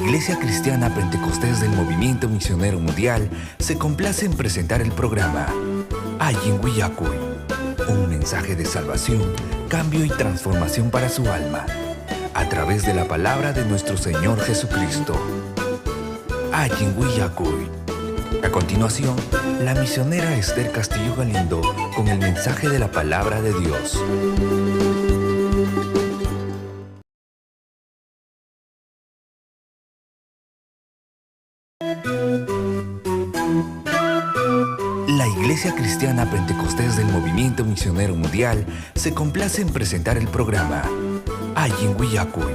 Iglesia Cristiana Pentecostés del Movimiento Misionero Mundial se complace en presentar el programa Ayin Willacuy, un mensaje de salvación, cambio y transformación para su alma, a través de la palabra de nuestro Señor Jesucristo. Ayin Willacuy. A continuación, la misionera Esther Castillo Galindo con el mensaje de la palabra de Dios. La Iglesia Cristiana Pentecostés del Movimiento Misionero Mundial se complace en presentar el programa Ayin Willacuy,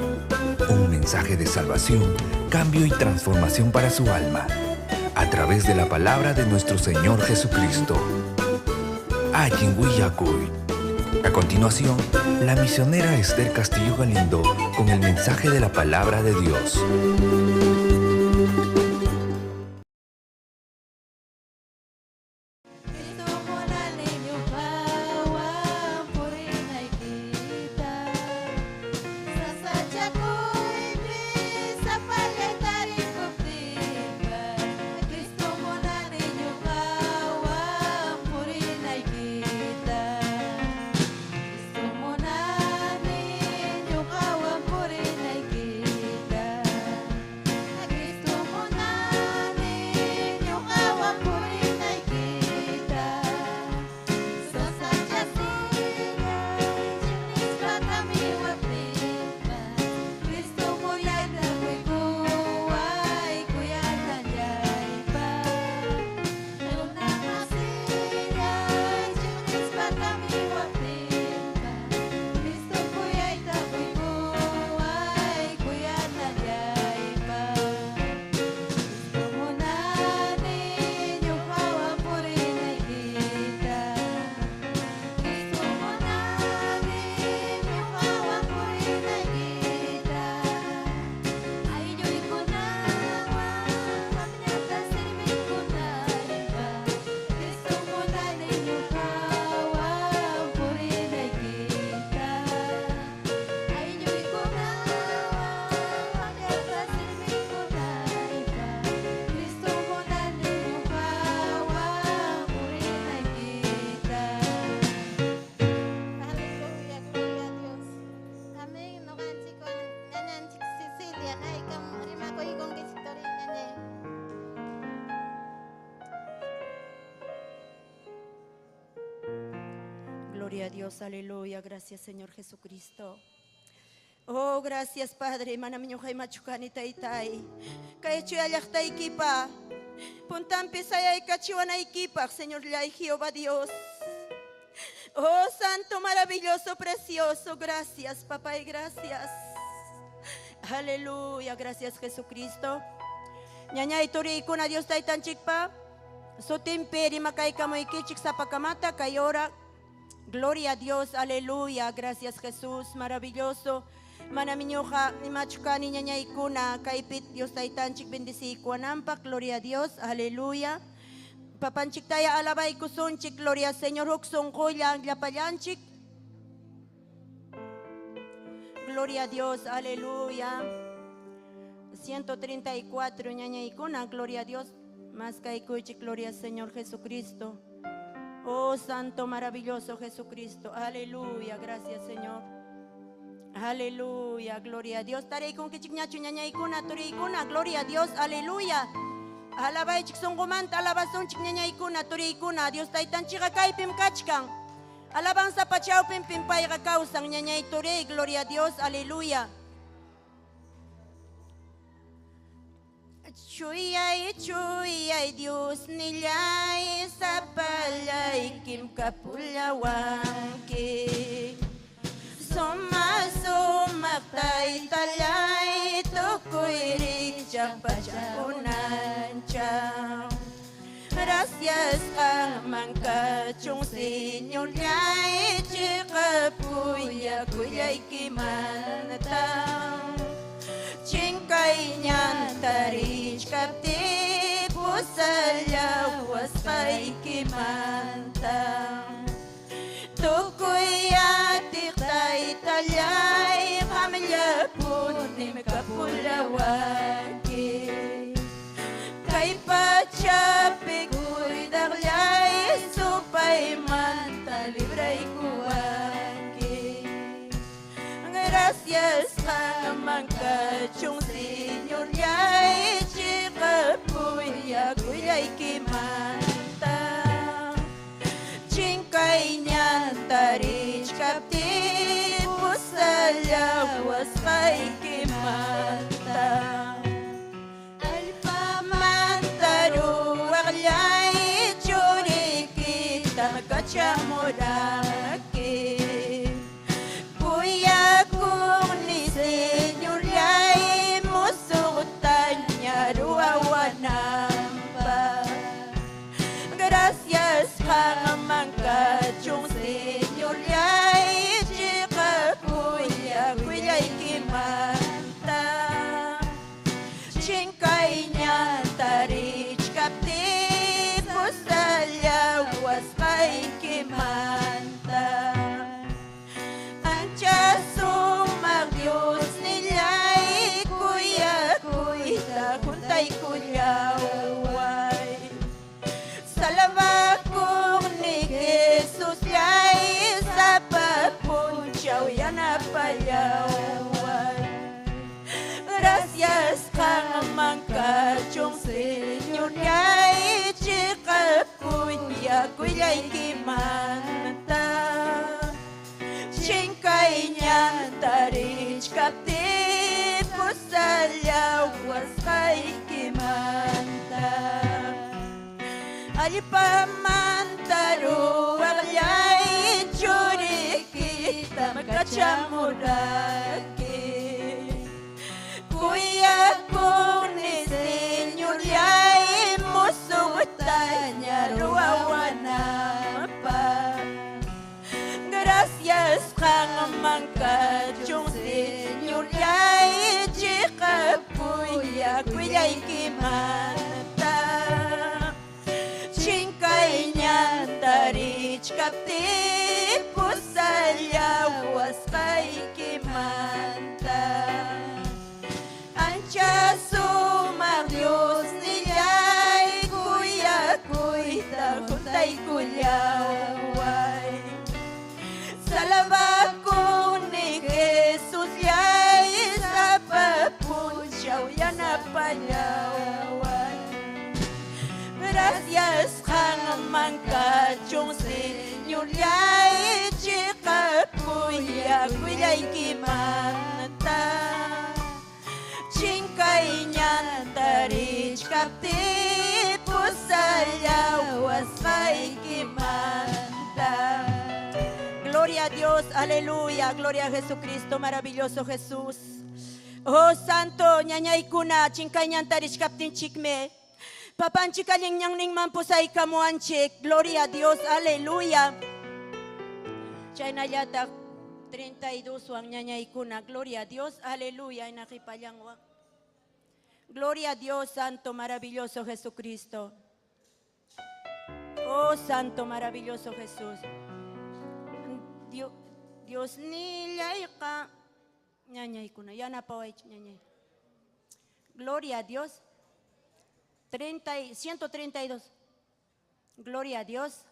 un mensaje de salvación, cambio y transformación para su alma, a través de la palabra de nuestro Señor Jesucristo. Ayin Willacuy. A continuación, la misionera Esther Castillo Galindo con el mensaje de la palabra de Dios. Gloria a Dios, aleluya, gracias Señor Jesucristo. Oh, gracias Padre, manamiño hay machucani taitai. Kaichu ayachtai kipa. Puntan pisaya y cachuana y kipa, Señor Yay Jehová Dios. Oh, santo, maravilloso, precioso, gracias papá y gracias. Aleluya, gracias Jesucristo. Ñañay turi kuna Dios taitan chikpa. Sotimperi makai kamoy kichik sapakamata kayora. Gloria a Dios, aleluya, gracias Jesús, maravilloso. Manamiñoja, ni machucani ñañaykuna, kaipit Dios taitanchik bendicikuanampa, gloria a Dios, aleluya. Papanchik taya alabay kusunchik, gloria al Señor, hukson koya, llapayanchik. Gloria a Dios, aleluya. 134 ñañaykuna, gloria a Dios, más kaikuchik, gloria al Señor Jesucristo. Oh, santo, maravilloso Jesucristo. Aleluya, gracias Señor. Aleluya, gloria a Dios. Tarei con que chignachu ñañaykuna, tureykuna, gloria a Dios, aleluya. Alabay chiksongumanta, alabazón chignañaykuna, tureykuna. Dios taitan chiga kaipim kachkan. Alabanza pachaupim pimpayga causan ñañay turey, gloria a Dios, aleluya. Chuyay, chuyay, Dios nilay sa palay kim kapulawan ki. Sumaktay talay tukoy rin pachakunan siya. Gracias ang mangkachong Señor yay chika puya kuyay kimanatang. Chingkay niyan tarich kapti pusalawas pa'y kimantang. Tukoy atik tay talyay pamilya punim kapulawan. manca chung Señor ya chica puya kuya ikimanta chinkay nyanta rich kapti pusala wasay ikimanta alpamanta ruwaglay churi kita kachamuraki kuya kuni Señor yay musutan niya ruawanamba gracias kamangka chung Señor yay chika kuya kuya ikimanta chinkay niya tarich kapti pusalya waskay ikimanta ancha sumag-Diyos nila'y kuya kuya kuntay kulyaway salamat kong ni Jesus yay sa pagpunchaw yan na payaway gracias kamang kachong Señor yay chika kuya kuya ikimanta chinkay niya tarich kapti pusalya waskay ikimanta alipamanta ruwaglay churi kita magkachamuraki kuya kuni Señor yay musutan niya ruawanapa gracias kamang kachong Señor yay chika kuya kuya ikimanta chinkay niya tarich kapti pusalya waskay ikimanta ancha sumag-Diyos nila'y kuya kuya kuntay kulyaway salamat ko ni Jesus yay sa pagpunchaw yan na panyawan gracias kamang kachong Señor yay chika kuya kuya ikimanta chinkay niya tarich kapti pusalya waskay ikimanta gloria a Dios, aleluya, gloria a Jesucristo, maravilloso Jesús. Oh santo, ñañay kuna, chinkay ñan tarich kaptin chikme. Papan chikaling ñang ning mampusay kamuan chik, gloria a Dios, aleluya. Chay nayatak 32 wang ñañay kuna, gloria a Dios, aleluya, inakipayang wang. Gloria a Dios, santo, maravilloso Jesucristo. Oh santo, maravilloso Jesús. Dios nila'y ka ñañay ko na yan napaway ñañay gloria a Dios 132 gloria a Dios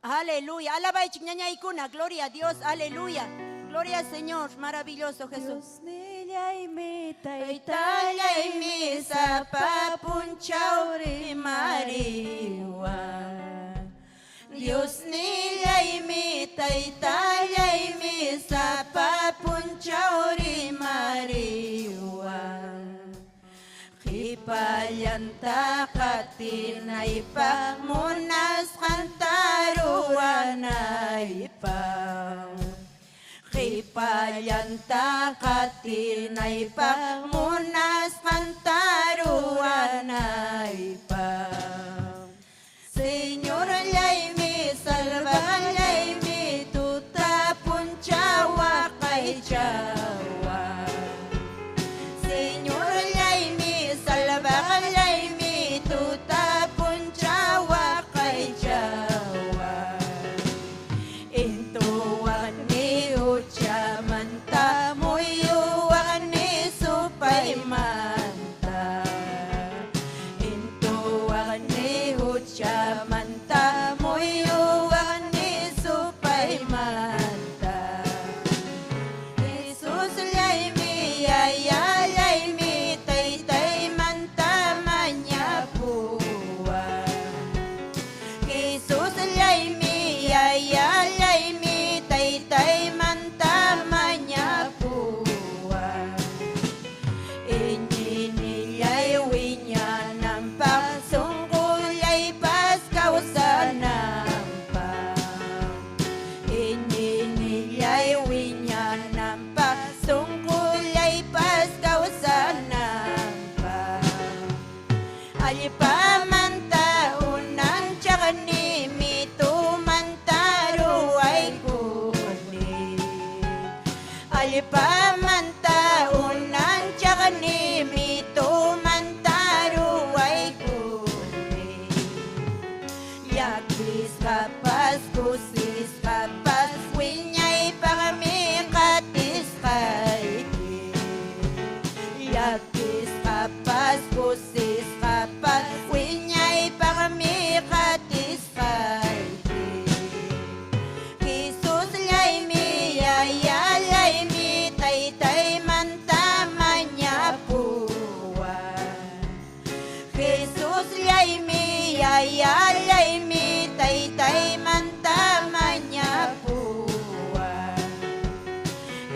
aleluya alabay ñañay ko na gloria a Dios aleluya gloria al Señor maravilloso Jesús nila'y mitay talay misa papunchaw ri mariwa Dios nila'y mitay talay misa papunchaw ri mariwa kipayanta katinay pa munas kantaruanay pa kipayanta katinay pa munas kantaruanay pa Señor lay mi salva lay mi tuta punchawa kay chawa Señor lay mi salva lay mi tuta punchawa kay chawa Intuan ni ucha manta muyuan ni supay ma yakis kapas kusis kapas winyay pagami katis kaiti Jesus lay mi yaya lay mi tay tay mantamanya puwan Jesus lay mi yaya lay mi tay tay mantamanya puwan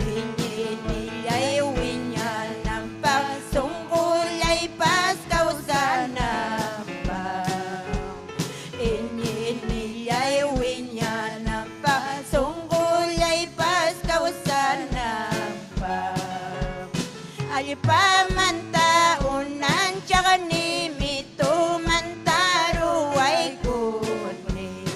inilay winyan ng pagsungkulay pas kausanang inilay winyan ng pagsungkulay pas kausanang alipamanta unan tsaka ni mito mantaro ay kuni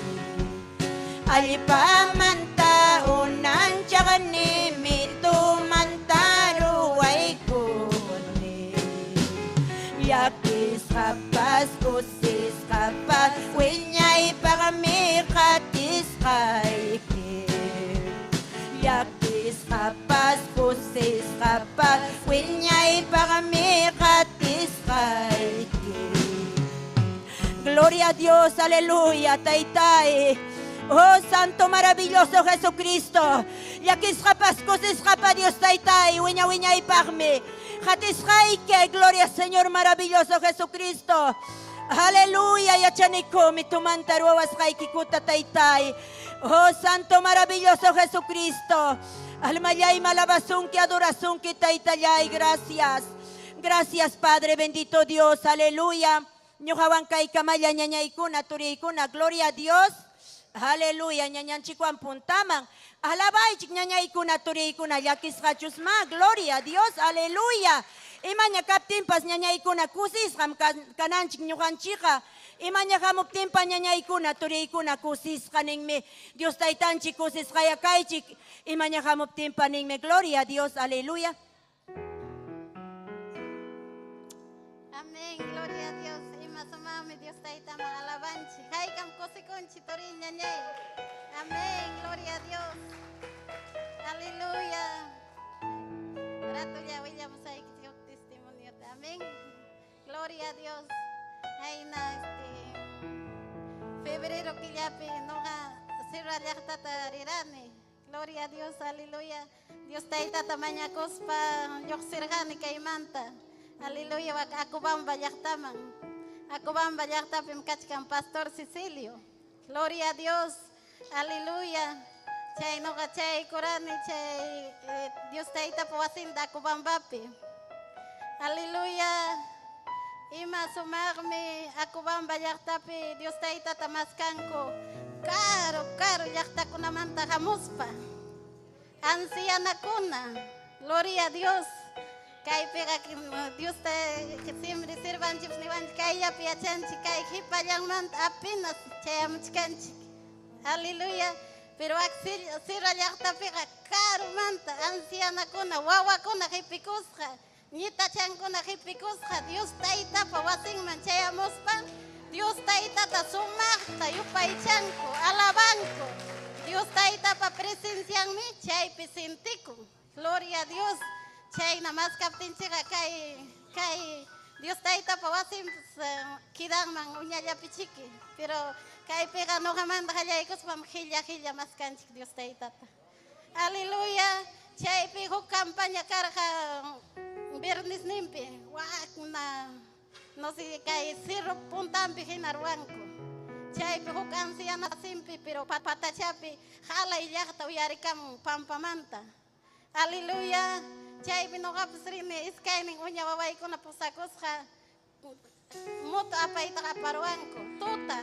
alipamanta unan tsaka ni mito mantaro ay kuni yakis kapas kusis kapas winyay pagami katis kaikim yakis kapas kusis kapas winyay pagami katis kaikim. Gloria a Dios, aleluya, taytay. Oh, Santo maravilloso Jesucristo. Yakis kapas kusis kapas Dios taytay, winya winyay pagmi katis kaikim. Gloria Señor maravilloso Jesucristo. Aleluya, yachaniko mitumantaruas kaikikuta taytay. Oh, Santo maravilloso Jesucristo. Almayay malabazunki adorazunki taytayay. Gracias. Gracias Padre bendito Dios. Aleluya. Ñujawan kay kamaya ñañaykuna turiykuna. Gloria a Dios. Aleluya. Ñañanchikuan puntaman. Alabay chik ñañaykuna turiykuna. Yakis kachusma. Gloria a Dios. Aleluya. Imaña kaptimpas ñañaykuna kusisqam kananchik ñuqanchikqa. Imaña hamuptinpa ñañaykuna turiykuna kusisqa ninmi. Dios taytanchik kusisqaya kaychik. Imaña hamuptinpa ninmi. Gloria a Dios. Aleluya. Amén, gloria a Dios. Ima sumami Dios tayta mga alabanchi. Haykam kusikunchi torin ñañay. Amén, gloria a Dios. Aleluya. Rato ya william say testimonio. Amén. Gloria a Dios. Hayna febrero killapi noga sirra llaqtata rirani. Gloria a Dios, aleluya. Dios tayta tamaña kuspa yoqsirqani kaymanta. Aleluya, akubamba llaqtaman. Akubamba llaqtapim kachkan Pastor Cecilio. Gloria a Dios. Aleluya. Chay noga chay kurani chay Dios tayta pawasinda akubambapi. Aleluya. Ima sumarmi akubamba llaqtapi Dios tayta tamaskanko. Caro llaqtakunamanta hamuspa. Ancianakuna. Gloria a Dios. Kay pega Dios te siempre sirvan chips ni van kay ya piachanchi kay hipayang man apenas chayamchkanchi. Aleluya. Pero axil sirra llaqta pega caro manta anciana kuna wawa kuna hipikusqa. Nita chankuna hipikusqa Dios tayta pawasin man chayamuspa. Dios tayta ta sumaqta yupay chanko alabanko. Dios tayta pa presencian mi chay pisintiku. Gloria a Dios. Chay namas kaptinchiga kay Dios tayta pawasim kidang mang unyaya pichiki. Pero kay pega no kamanda hayaykos pam hilla mas kanchik Dios tayta. Aleluya. Chay pigo kampanya karja bernis nimpi. Wak na no si kay sirro puntampi hinarwanko. Chay pigo kansiana simpi pero patachapi hala iyakta uyarikam pampamanta. Aleluya. Chay binokapsrini iskaining unya waway ko na pusakos ka muto apay takaparuan ko tuta.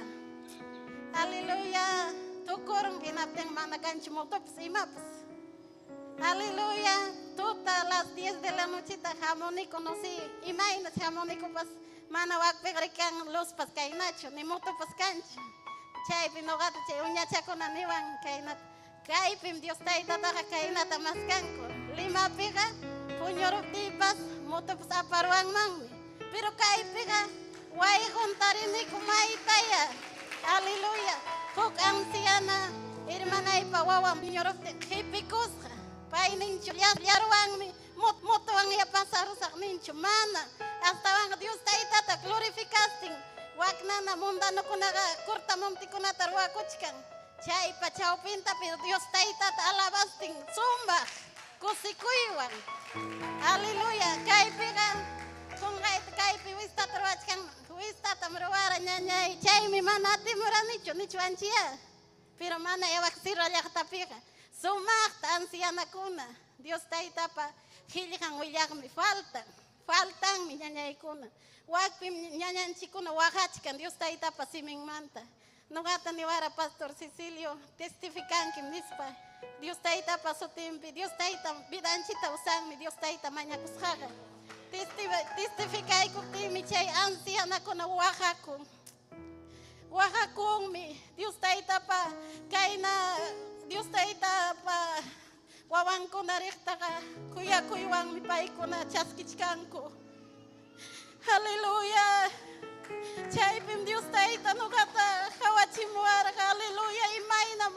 Aleluya. Tukurong ginapteng managanchi motops imaps. Aleluya. Tuta las 10 de la noche ta jamonico no si imay na jamonico pas manawak pegrikan los pas kainacho ni moto pas cancho. Chay binokata chay unya chako na niwang kainat. Kay pim Dios tayta ta kainat amaskanko. Lima pega, puñoro tipas, moto sa paruang mangmi. Pero kay pega, way juntarini kumaitaya. Aleluya. Kuk anciana, hermana ipawawang puñoro hipikos. Paining chulyarwang mi, moto ang iya pasarusak nincho mana hasta van Dios taitata glorificaste waknana mundano kunaga kurta momti kunata ruakuchkan chay pachao pinta pero Dios taitata alabasting zumba kusikuywan aleluya kay pigan kung kay piwista truachkan wista tamruara ñañay chay mi manati muranicho nichuanchia pero mana ewaksira llaqtapiqa sumakta ancianakuna Dios taitapa hillikan willaqmi faltan mi ñañaykuna wakpi ñañanchikuna waqachkan Dios taitapa siminmanta nuqata niwara Pastor Cecilio testificankim nispa Dios taitapa sutimpi Dios taita vidanchita usanmi Dios taita mañakusqaqa testificaykuptimi chay ancianakuna waqakunmi Dios taitapa kayna Dios taitapa wawankuna riqtaqa kuyakuywanmi paykuna chaskichkanku aleluya chaypim Dios taita nuqata hawachimuwarqa aleluya imaynam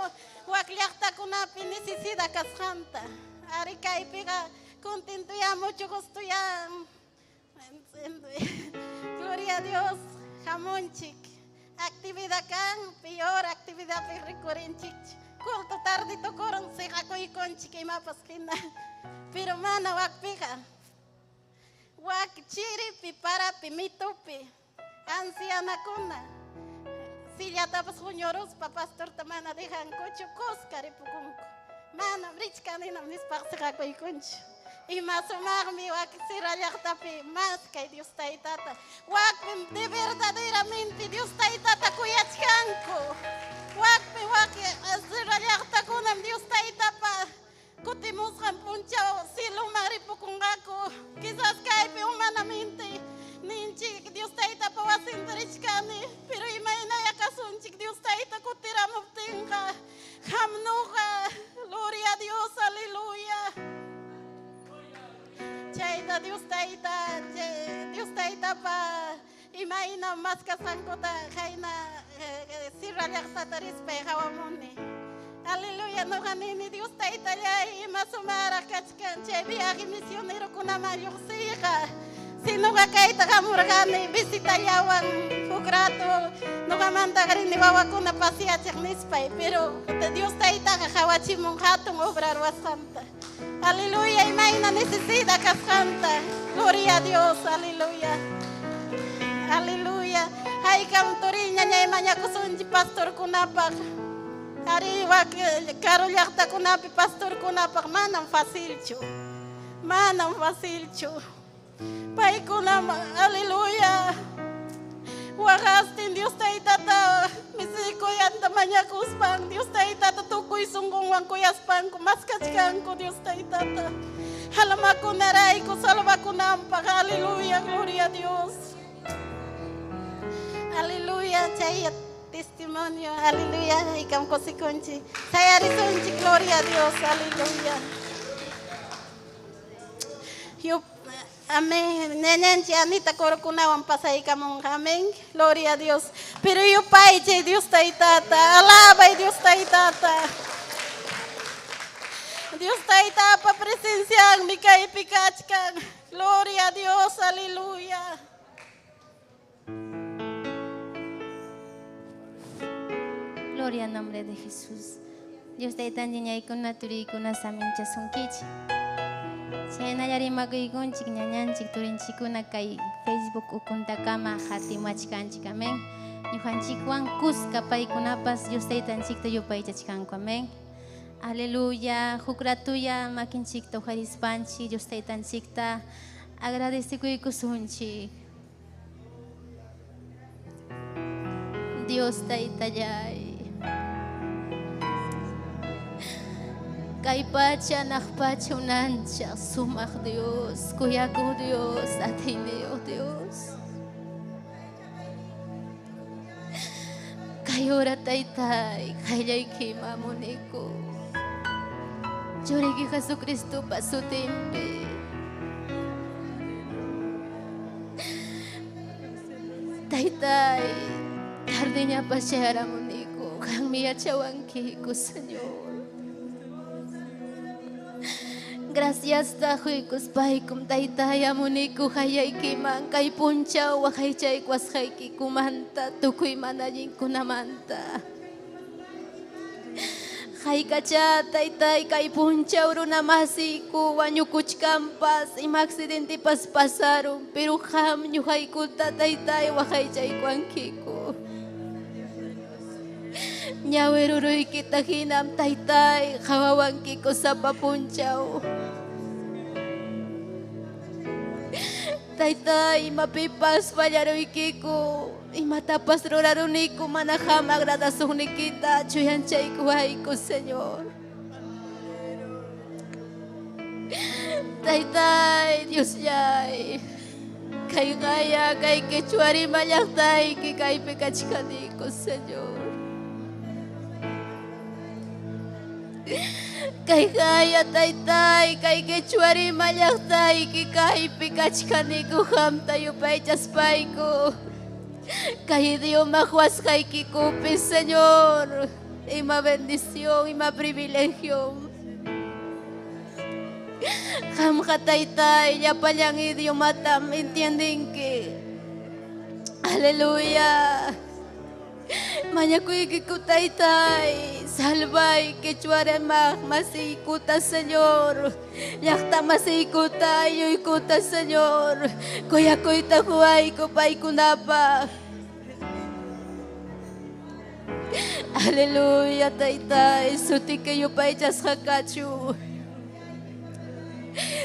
wak llaqtakunapi necesida kasqanta ari kaypiqa contentuya mucho gustoya gloria a Dios jamonchik actividad kan peor actividad recurrenchik culto tardito koron siqakuykunchik imapas hina pero mana wakpiqa wak chiripi parapi mitupi ancianakuna sillatapas huñuruspa pastorta mana dejankuchu kuskaripukunku mana richkaninam nispaq siqakuykunchu ima sumaqmi wak sira llaqtapi mas kay Dios taitata wakpim de verdaderamente Dios taitata kuyachkanku wakpi wak sira llaqtakunam Dios taitapa kutimusqan punchaw siluma ripukunqaku quizás kaypi humanamente ninchik Dios taitapa wasinta richkani pero imaynaya kasunchik Dios taita kutiramuptinqa hamnuqa gloria a Dios aleluya chayta Dios taita pa imayna mas kasankuta khayna sirra llaqtata rispay hawamuni aleluya nuqanimi Dios taita llay ima sumara kachkan chay viaje misionero kunaman lluqsiqa si nuqa kayta hamurqani visitallawan huk rato nuqamanta qarini wawakuna paseachiq nispay pero Dios taitaqa hawachimun hatun obra ruwasqanta aleluya imayna necesita kasqanta gloria a Dios aleluya aleluya haykam turiña ñay mañakusunchi pastorkunapaq ari wak karo llaqtakunapi pastorkunapaq manam facilchu paykunam aleluya waqastin Dios taitata misikuyanta mañakuspan Dios taitata tukuy sunqunwan kuyaspanku maskachkanku Dios taitata halamakunarayku salvakunanpaq aleluya gloria a Dios aleluya chay testimonio aleluya ikam kosikunchi sayarisunchi gloria a Dios aleluya amén ñañanchi Anita korokunawan pasaykamun amén gloria a Dios pero yo payche Dios taitata alaba Dios taitata Dios taitapa presencian mi kaypi kachkan gloria a Dios aleluya Gloria al nombre de Jesús. Dios taita ñañaykuna turiykuna samincha sunkichi. Chayna yarimakuykunchik ñañanchik turinchikuna kay Facebook ukuntakama hatimachkanchik amén. Ñuqanchikwan kuska paykunapas Dios taytanchikta yupaychachkanku amén. Aleluya, huk ratuya makinchikta uharispanchik Dios taytanchikta agradecikuykusunchik. Dios taytallay kay pacha naqpacha unanchaq sumaq Dios kuyakuq Dios atiniyuq Dios kay hora taytay qayllaykima muniku churiki Jesucristupa sutinpi taytay tardeñapas chayaramuniku qanmi yachawankiku Señor Gracias tahuikus paikum taytay amuniku hayaykiman kay punchaw wakaychay kwashayki kumanta tukuy manallin kunamanta. Haykacha taytay kay punchaw runamasiku wañukuchkampas ima accidentipas pasaron pero ham ñuqaykuta taytay wakaychay kuankiku. Ñawiruruykita hinam taytay hawawankiku sapa punchaw. Taytay mapipas fallaruykiku imatapas ruraruniku mana ham agradasugnikita chuyanchayku hayku Señor. Taytay Diosyay kay gaya kay kichwari llaqtayki kaypi kachkaniku Señor. Kay gaya taytay kay kichwari llaqtayki kaypi kachkaniku hamta yupaychaspayku. Kay idioma huasqaykikupi Señor. Ima bendición, ima privilegio. Hamqa taytay llapallan idiomatam entiendinki. Aleluya. Mañakuykiku taytay salvay kichwaremaq masiykuta Señor. Llaqta masiykuta aylluykota Señor. Kuyakuyta huwayku paykunapaq. Aleluya taytay sutiki yupaychasqakachu.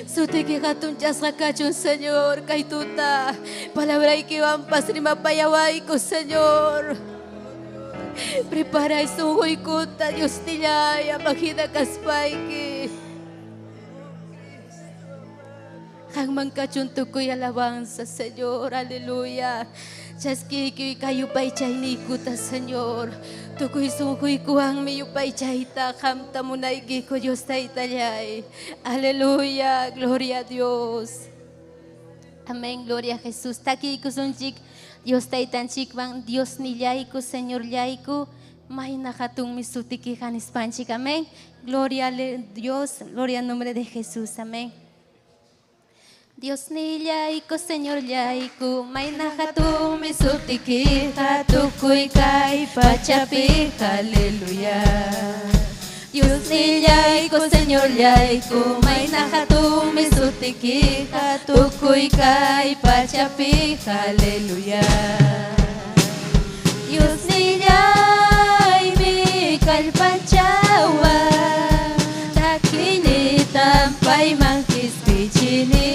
Sutiki hatunchasqakachun Señor kay tuta palabraykiwanpas rimapayawayku Señor. Preparay sunquykuta Dios tillay amajida kaspayki. Hangman kachun tukuy alabanza Señor, aleluya. Chaskiki kayupay chaynikuta Señor. Tukuy sunquykuwan miyupay chayta hamta munaykiku Dios taytallay. Aleluya, gloria a Dios. Amén, gloria a Jesús. Takiykusunchik Dios taytanchikwan Dios nillayku Señor llayku mayna hatunmi sutiki hanispanchik. Amén. Gloria a Dios, gloria al nombre de Jesús. Amén. Dios nillayku Señor llayku mayna hatunmi sutiki hatukuy kay pachapi. Aleluya. Dios nillayku Señor llayku mayna hatunmi sutiki hatukuy kay pachapi. Aleluya. Dios nillaymi kallpanchawa takini tampayman kispichini.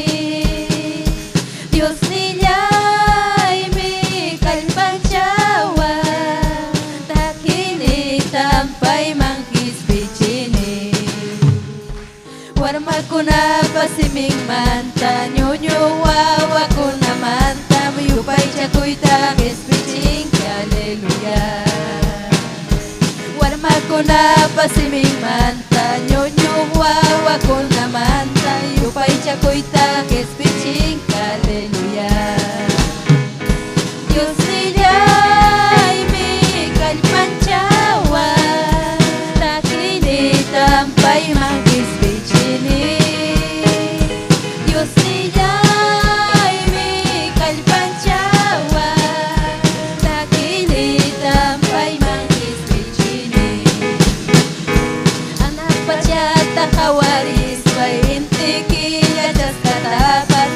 Dios nillaymi kallpanchawa takini tampayman kispichini. Warmakuna pasimingmanta ñuñu wawakunamanta yupay chakuyta kispichinki. Aleluya. Warmakuna pasimingmanta ñuñu wawakunamanta yupay chakuyta kispichinki. Aleluya. Dios nillaymi kallpanchawa takini tampayman kispichini. Dios nillaymi kallpanchawa takini tampayman kispichini. Anak pachata hawaris pa intiki yachas katapat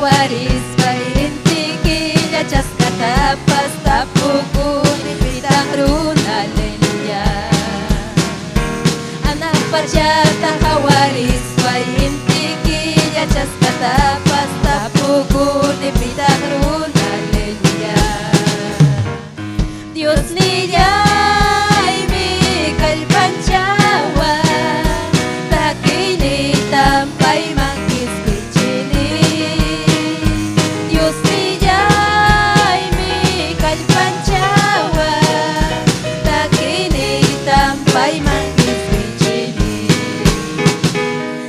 hawaris paintiki Yachas katapas tapukun Ibitang runa lenya Anak parjata hawaris paintiki Yachas katapas tapukun Ibitang runa lenya Dios niya tampay mangkis kuchini Dios niya'y may kalpanchawa Takini tampay mangkis kuchini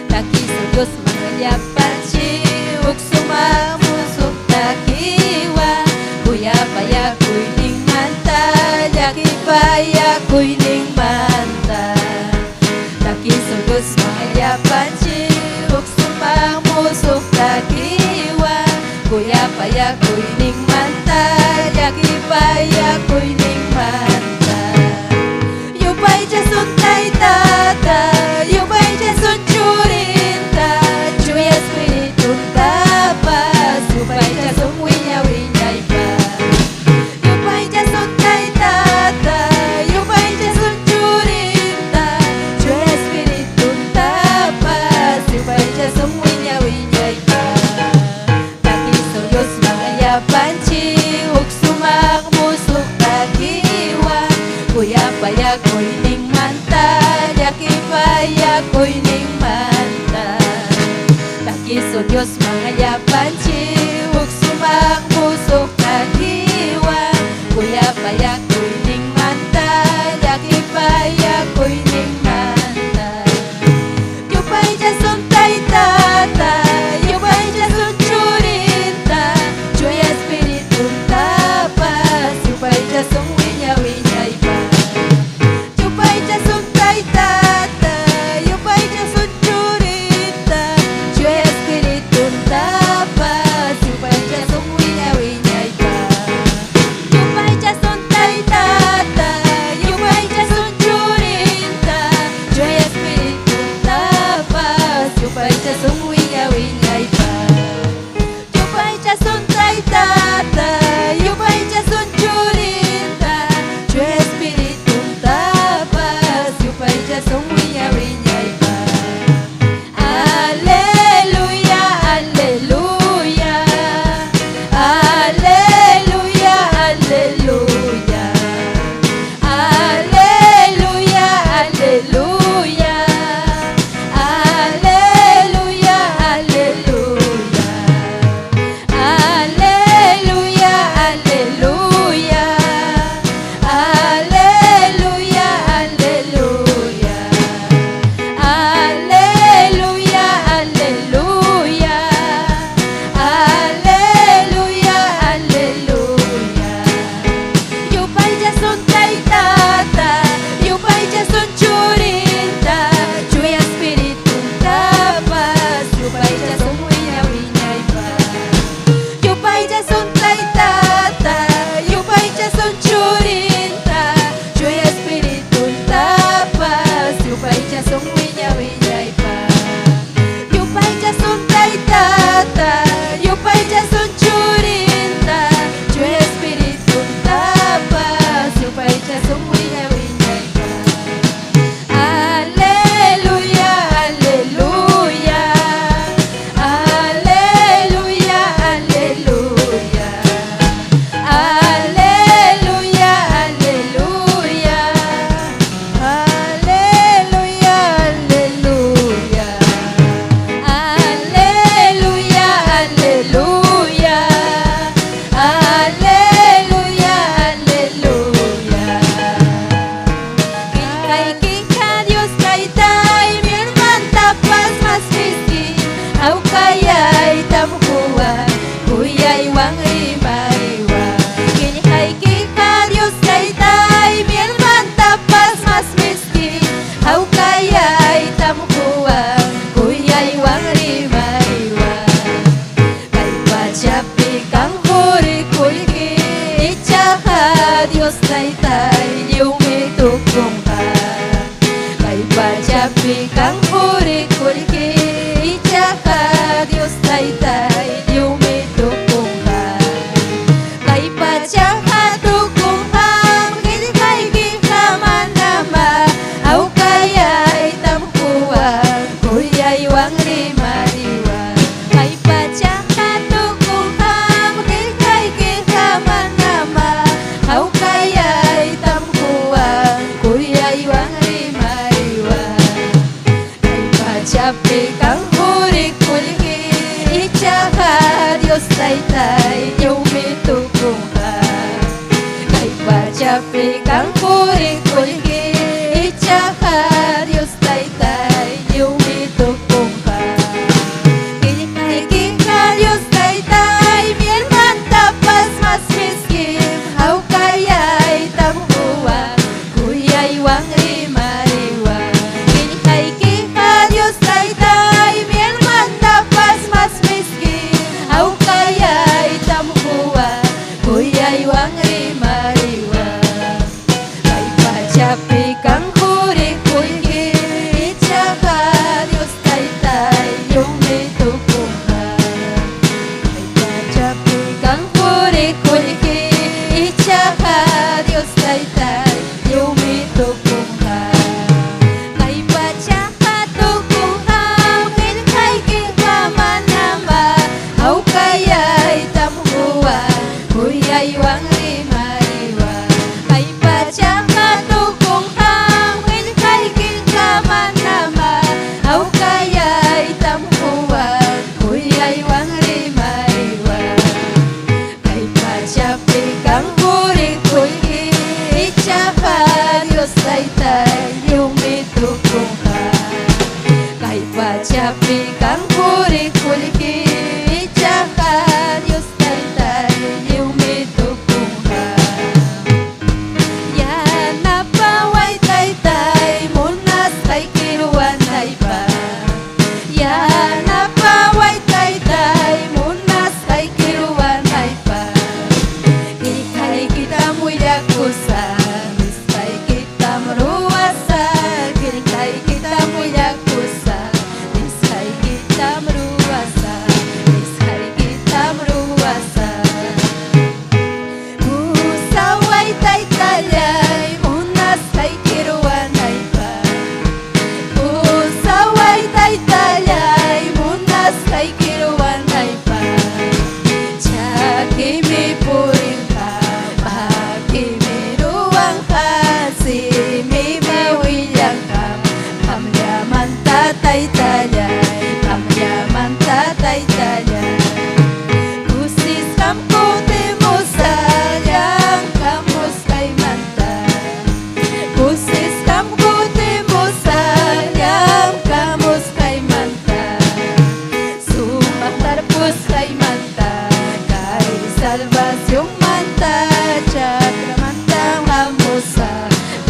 Taki sa Diyos mangayapan siwag sumamusok takiwa Kuya paya kuy ning manta Yaki paya kuy ning manta Taki sa Diyos mangayapan musok takiwa Kuya paya kuining manta Yaki paya kuining manta Yupay jasun tay tata Yupay jasun churinta Chuya spiritun tapas Yupay jasun winya winya ipa Yupay jasun tay tata Yupay jasun churinta Chuya spiritun tapas Yupay jasun winya winya ipa Taki sa Diyos mga yapan Dios taytay yumitukuha kay pachapi kang puri-puri ichaha Dios taytay yumitukuha kay kika Dios taytay bien mantapas mas miskin hau kayay tamhuwa kuyay wang rimariwa kay kika Dios taytay bien mantapas mas miskin hau kayay tamhuwa kuyay wang rimariwa kay pachapi kang huri-huri ichaha Dios taytay yumitukuha kay pachapi kang huri-huri ichaha Dios taytay yumitukuha kay pachaha tukuha kin kay kikamanama hau kayay tamhuwa kuyay wang rimariwa kay pachaha tukuha kin kay kikamanama hau kayay tamhuwa kuyay wang rimariwa kay pachapi kang huri-huri ichaha Dios taytay yumitukuha kay pachapi kang huri-huri ichaha Dios taytay yumitukuha yan napaway taytay munas kay kiruan taypa yan napaway taytay munas kay kiruan taypa ikay kita muyakusa miskay kita maruasa ikay kita muyakusa miskay kita maruasa miskay kita maruasa usaway taytayay munas kay kiruan taypa usaway taytayay munas kay kiruan taypa Chakimi puring ka, pakimi ruang ka, simi mawilang ka, pamyaman tatay talay, pamyaman tatay talay. Kusis kamputi mo sayang, kamus kay manta. Kusis kamputi mo sayang, kamus kay manta. Sumatarpos kay manta kay salvasyong manta chakra mantang hamusa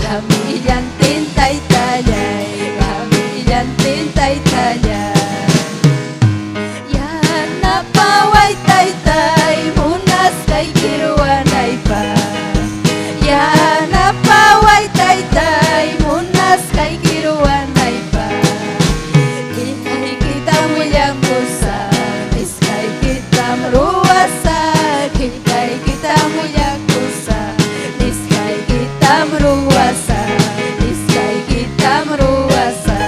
kamilyan tintay talay kamilyan tintay talay yan napaway taytay munas kay kiruan ay pa yan napaway taytay munas kay kiruan ay pa Ikay kita mulyang pusa Iskay kita maruasa Ikay kita mulyang pusa Iskay kita maruasa Iskay kita maruasa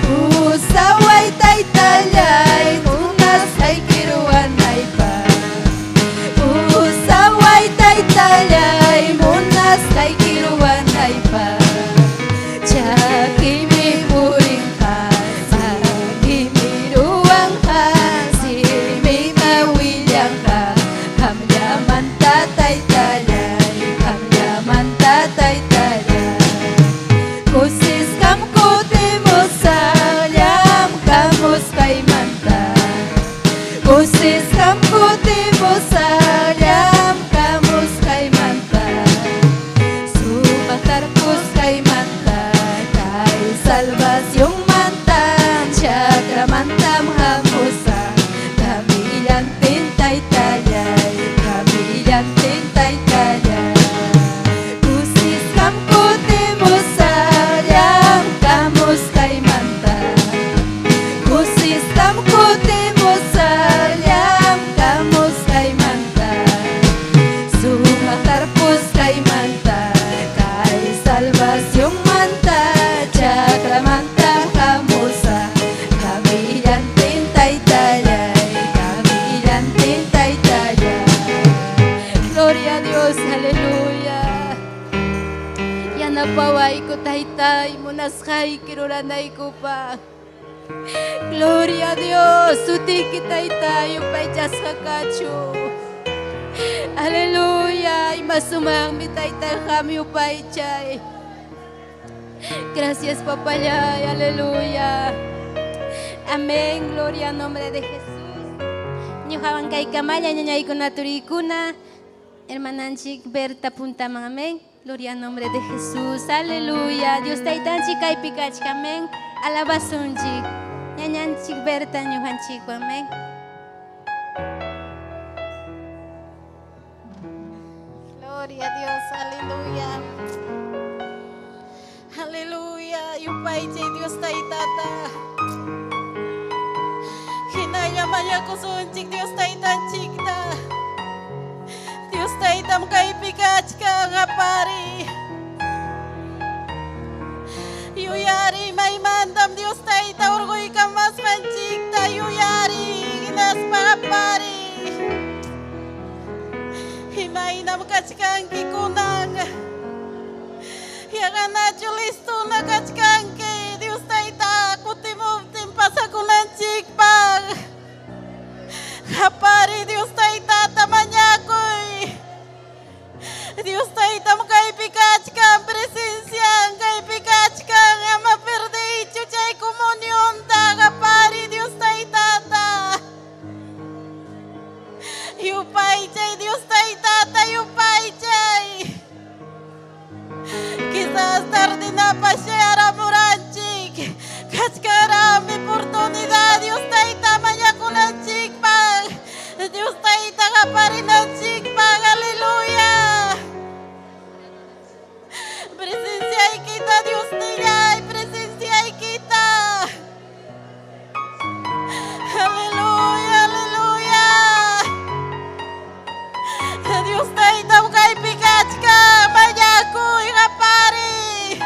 Usaway taytayay Munas kay kiruan ay pa Usaway taytayay Munas kay kiruan ay pa Chakimi puring ka, sagimi ruang ka, simi mawilang ka, kamyaman tatay talay, kamyaman tatay talay. Kusis kamkuti mo sayang, kamus kay manta. Kusis kamkuti mo sayang, kamus kay manta. Sumatarpos kay manta kay salvasyong manta chakra mantam hamusa kamilyan tintay talay kamilyan tintay talay kusis kamkuti mo sayang kamus kay manta kusis kamkuti mo sayang kamus kay manta sumatarpos kay manta kay salvasyong manta chakra manta hamusa kamilyan tintay talay kamilyan tintay talay Gloria a Dios, aleluya Yan napaway ko taytay munas kay kiruranay ko pa Gloria a Dios. Sutiki tayo pay jas kakacho. Aleluya. Imasumang mitay kami upay chay. Gracias papayay. Aleluya. Amén. Gloria al nombre de Jesús. Nyuhawan kay kamaya nyanyay kuna turikuna. Hermananchik Berta punta amén. Gloria al nombre de Jesús. Aleluya. Dios taitanchik kay pikach amén. Alabasunchik. Nyanyanchik Berta nyuhanchik amén. Gloria a Dios, aleluya. Aleluya, yupay chay Dios tay tata. Hinaya maya kusunchik Dios tay tanchikta. Dios tay tam kay pikachka nga pari. Yuyari may mandam Dios tay ta urgoy ka mas manchikta. Yuyari inas mga pari. Himay nam kachkang kikunang. Yagan na listo na kachkang ki. Dios tay ta kutimumtim pasakunan chikpang. Kapari Dios tay ta tamanyakoy. Dios tay tam kay pikachkang presensyang kay pikachkang ama perde chuchay komunyon ta. Kapari Dios tay tata. Yupay chay Dios tay tata yupay chay. Quizás tarde na pasyara muranchik. Kachkarami oportunidad Dios tay tamanya kunan chikpang. Dios tay taga parinan chikpang. Aleluya. Presencia kita Dios nilay. Presencia kita. Aleluya, aleluya. Dios tay tam kay pikachka. Mayakoy kapari.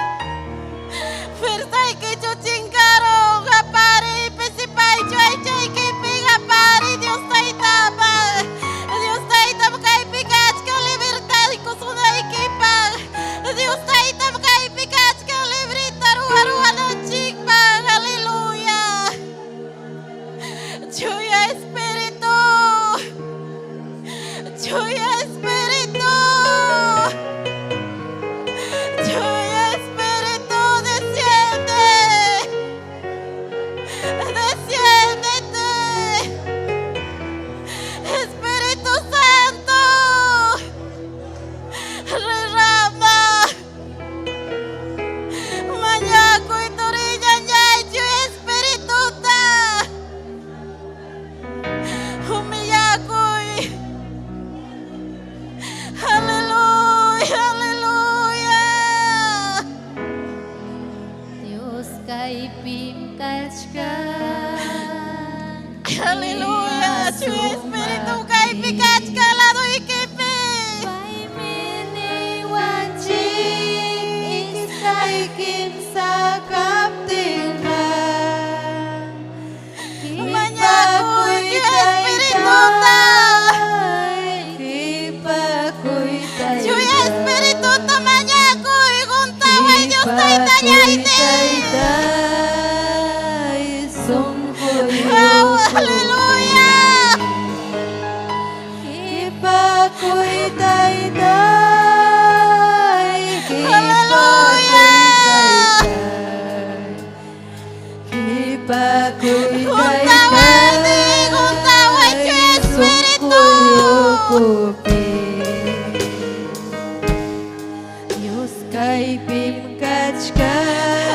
Firstay kay chuchingkaro kapari. Pesipay chay chay kay pikapari. Dios tay tama. Dios tay tam kay pikachka. Libertad kusunay kay pag. Dios tay tam kay pikachka. Libertad ruha-ruha ng chikpang. Aleluya. Chuya Espiritu. Chuya Espiritu. Chuya Espiritu, desciende. Desciéndete. Espíritu Santo. Derrama. Mañaco y torilla ñay, Chuya Espiritu ta. Humillakoy. Aleluya, aleluya. Dios kay pimkachka. Aleluya. Chuya Espiritu kay pikachka lado ikipi. Pay mini wanchik iskay kimsa kaptinga. Mañakoy, Chuya Espiritu ta. Chuya Espiritu ta mañakoy. Guntaway Dios tay tayayte. Aleluya. Aleluya. Guntaway Chuya Espiritu. Dios kay pimkachka.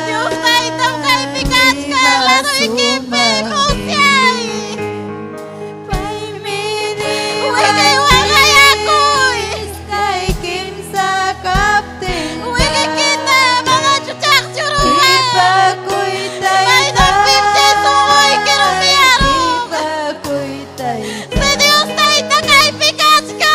Dios tay tam kay pikachka lado ikipi. Musyay. Pay mini Wigay wagay akoy. iskay kimsa kaptin. Wigay kita mga chuchak churuhan. Ipakoy May nagpipte tumoy kirumiyaro. Ipakoy tay. Si Dios tay ta kay pikachka.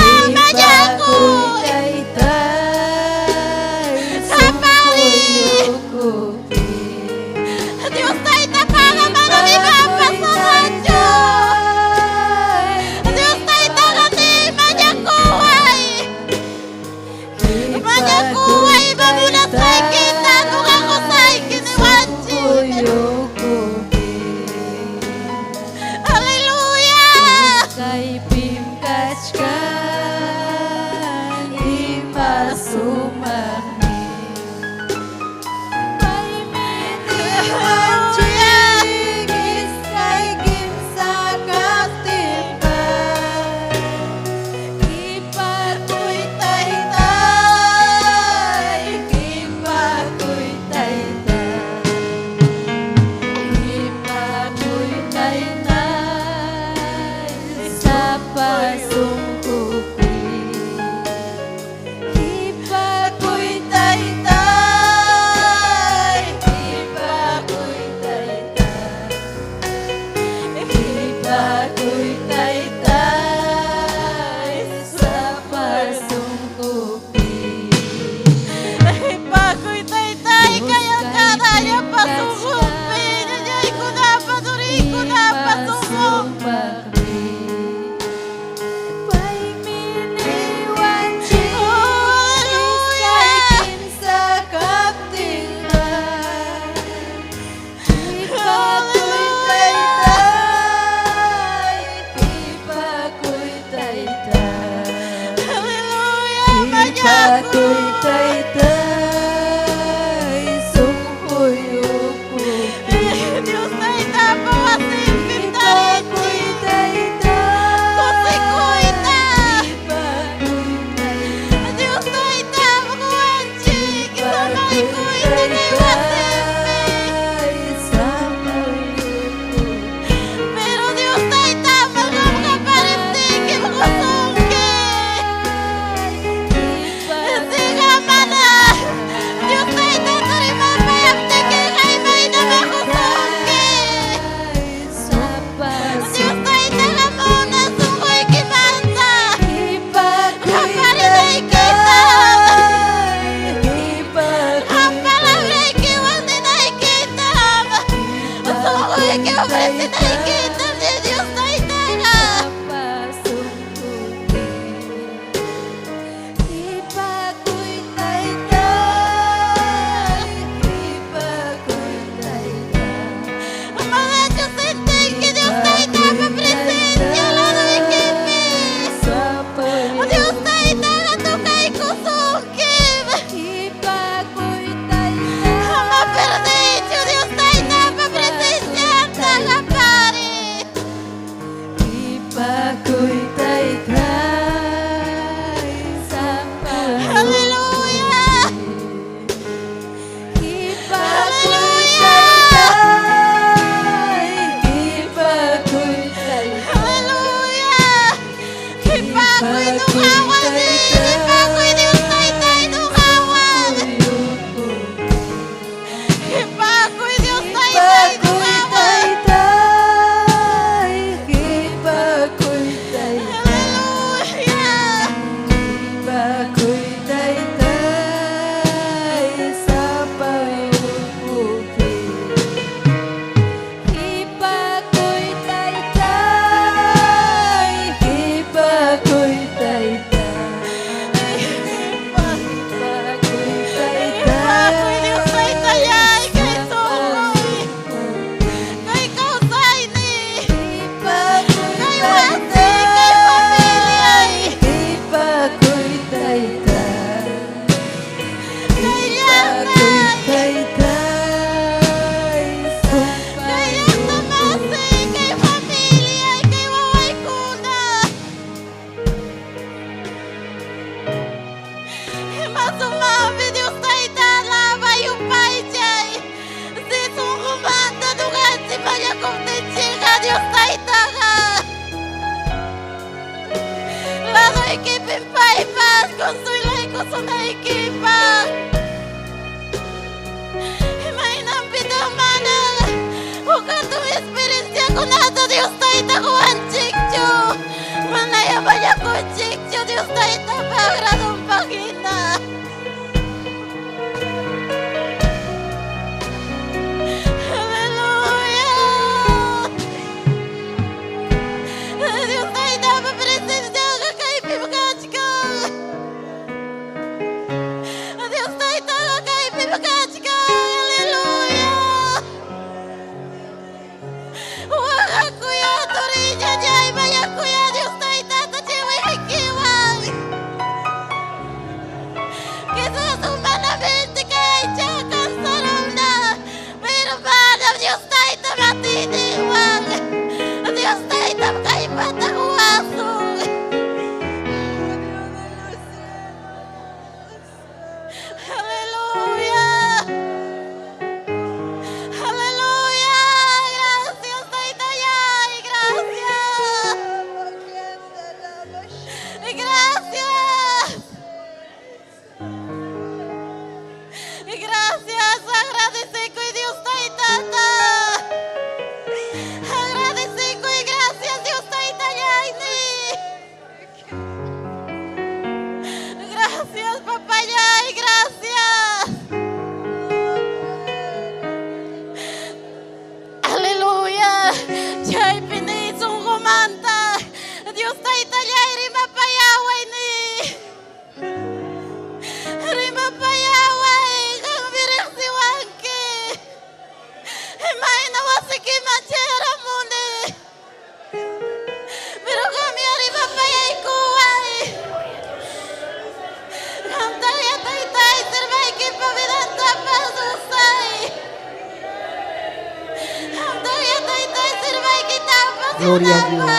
Gloria a Dios.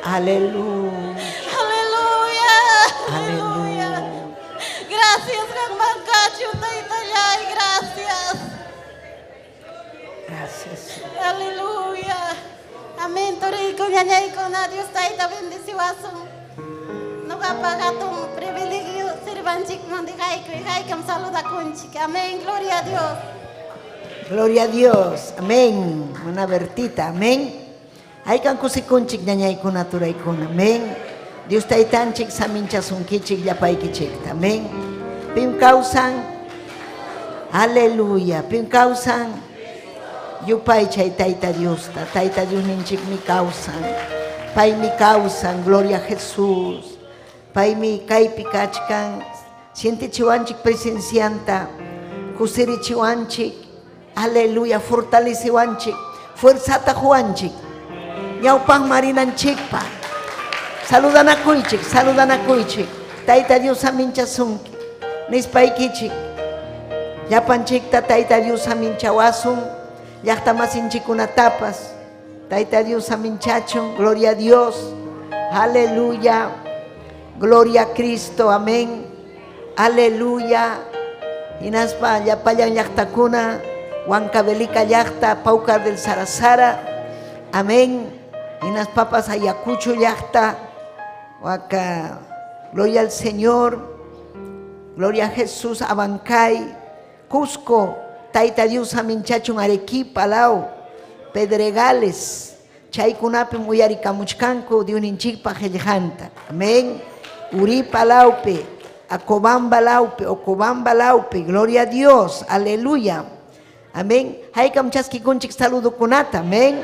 Aleluya. Aleluya. Aleluya. Gracias, Germán Cacho, Taitayay, gracias. Gracias. Aleluya. Amén. Torico, ñañay, con Dios, Taita, bendeciwasun. No va a pagar tu privilegio, sirvanchik, mandijay, que saluda kunchik. Amén. Gloria a Dios. Gloria a Dios. Amén. Una vertita. Amén. Hay can kusikunchik ñañay kunatura ikuna. Amén. Dios taitanchik saminchasun kichik yapay kichik. Amén. Pim causan. Aleluya. Pim causan. Yupay chay taita Dios. Taita Dios ninchik mi causan. Pay mi causan. Gloria a Jesús. Pay mi kaypi kachkan. Siente chiwanchik presencianta. Kusiri chiwanchik. Aleluya, fortalece wanchik, fuerzata juanchik, ñaupan marinanchikpa, saludan a kuichik, taita Dios aminchasunki, nispaikichik, yapanchikta taita Dios aminchawasun, llaqtamasinchikunatapas, taita Dios aminchachun, gloria a Dios, aleluya, gloria a Cristo, amén, aleluya, inaspa yapayan llaqtakuna, Huancavelica yachta, Paucar del Sarasara, amén. En las papas Ayacucho yachta, Huaca, gloria al Señor, gloria a Jesús, Abancay, Cusco, Taita Dios Aminchachun, Arequipa, Lao, Pedregales, Chaycunape, Muyaricamuchcanco, Diuninchipa, Jellejanta, amén. Uripa, Laupe, Acobamba, Laupe, Ocobamba, Laupe, gloria a Dios, aleluya. Amén. Haykam chaski kunchik saludo kunata. Amén.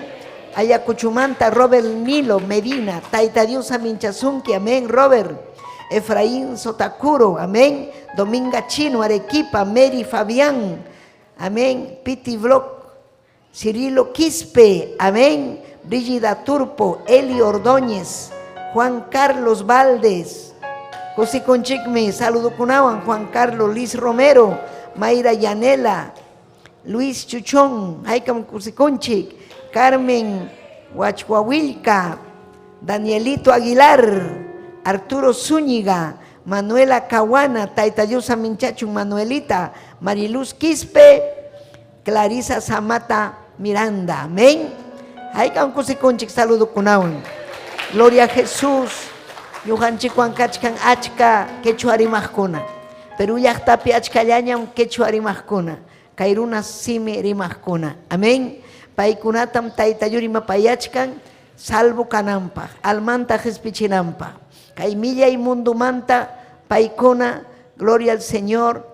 Ayacuchumanta Robert Nilo Medina. Taita Dios aminchasunki. Amén. Robert. Efraín Sotakuro. Amén. Dominga Chino Arequipa. Mary Fabián. Amén. Piti Vlog. Cirilo Quispe. Amén. Brígida Turpo. Eli Ordóñez. Juan Carlos Valdés. José Conchicme. Saludo kunawan. Juan Carlos Liz Romero. Mayra Yanela. Luis Chuchón, Haikam Cusiconchic, Carmen Huachhuahuilca, Danielito Aguilar, Arturo Zúñiga, Manuela Caguana, Taitayusa Minchachun Manuelita, Mariluz Quispe, Clarisa Zamata Miranda. Amén. Haikam Cusiconchic, saludo kunawan. Gloria a Jesús. Yuhanchicuan Kachkan Achka, Quechuarimajcuna. Perú Yachtapi Achkallañam, Quechuarimajcuna. Kairuna simi rimajkuna. Amén. Paikunatam taitayurima payachkan, salvo kanampa, almanta jespichinampa. Kaimilla y mundo manta, paikuna, gloria al Señor,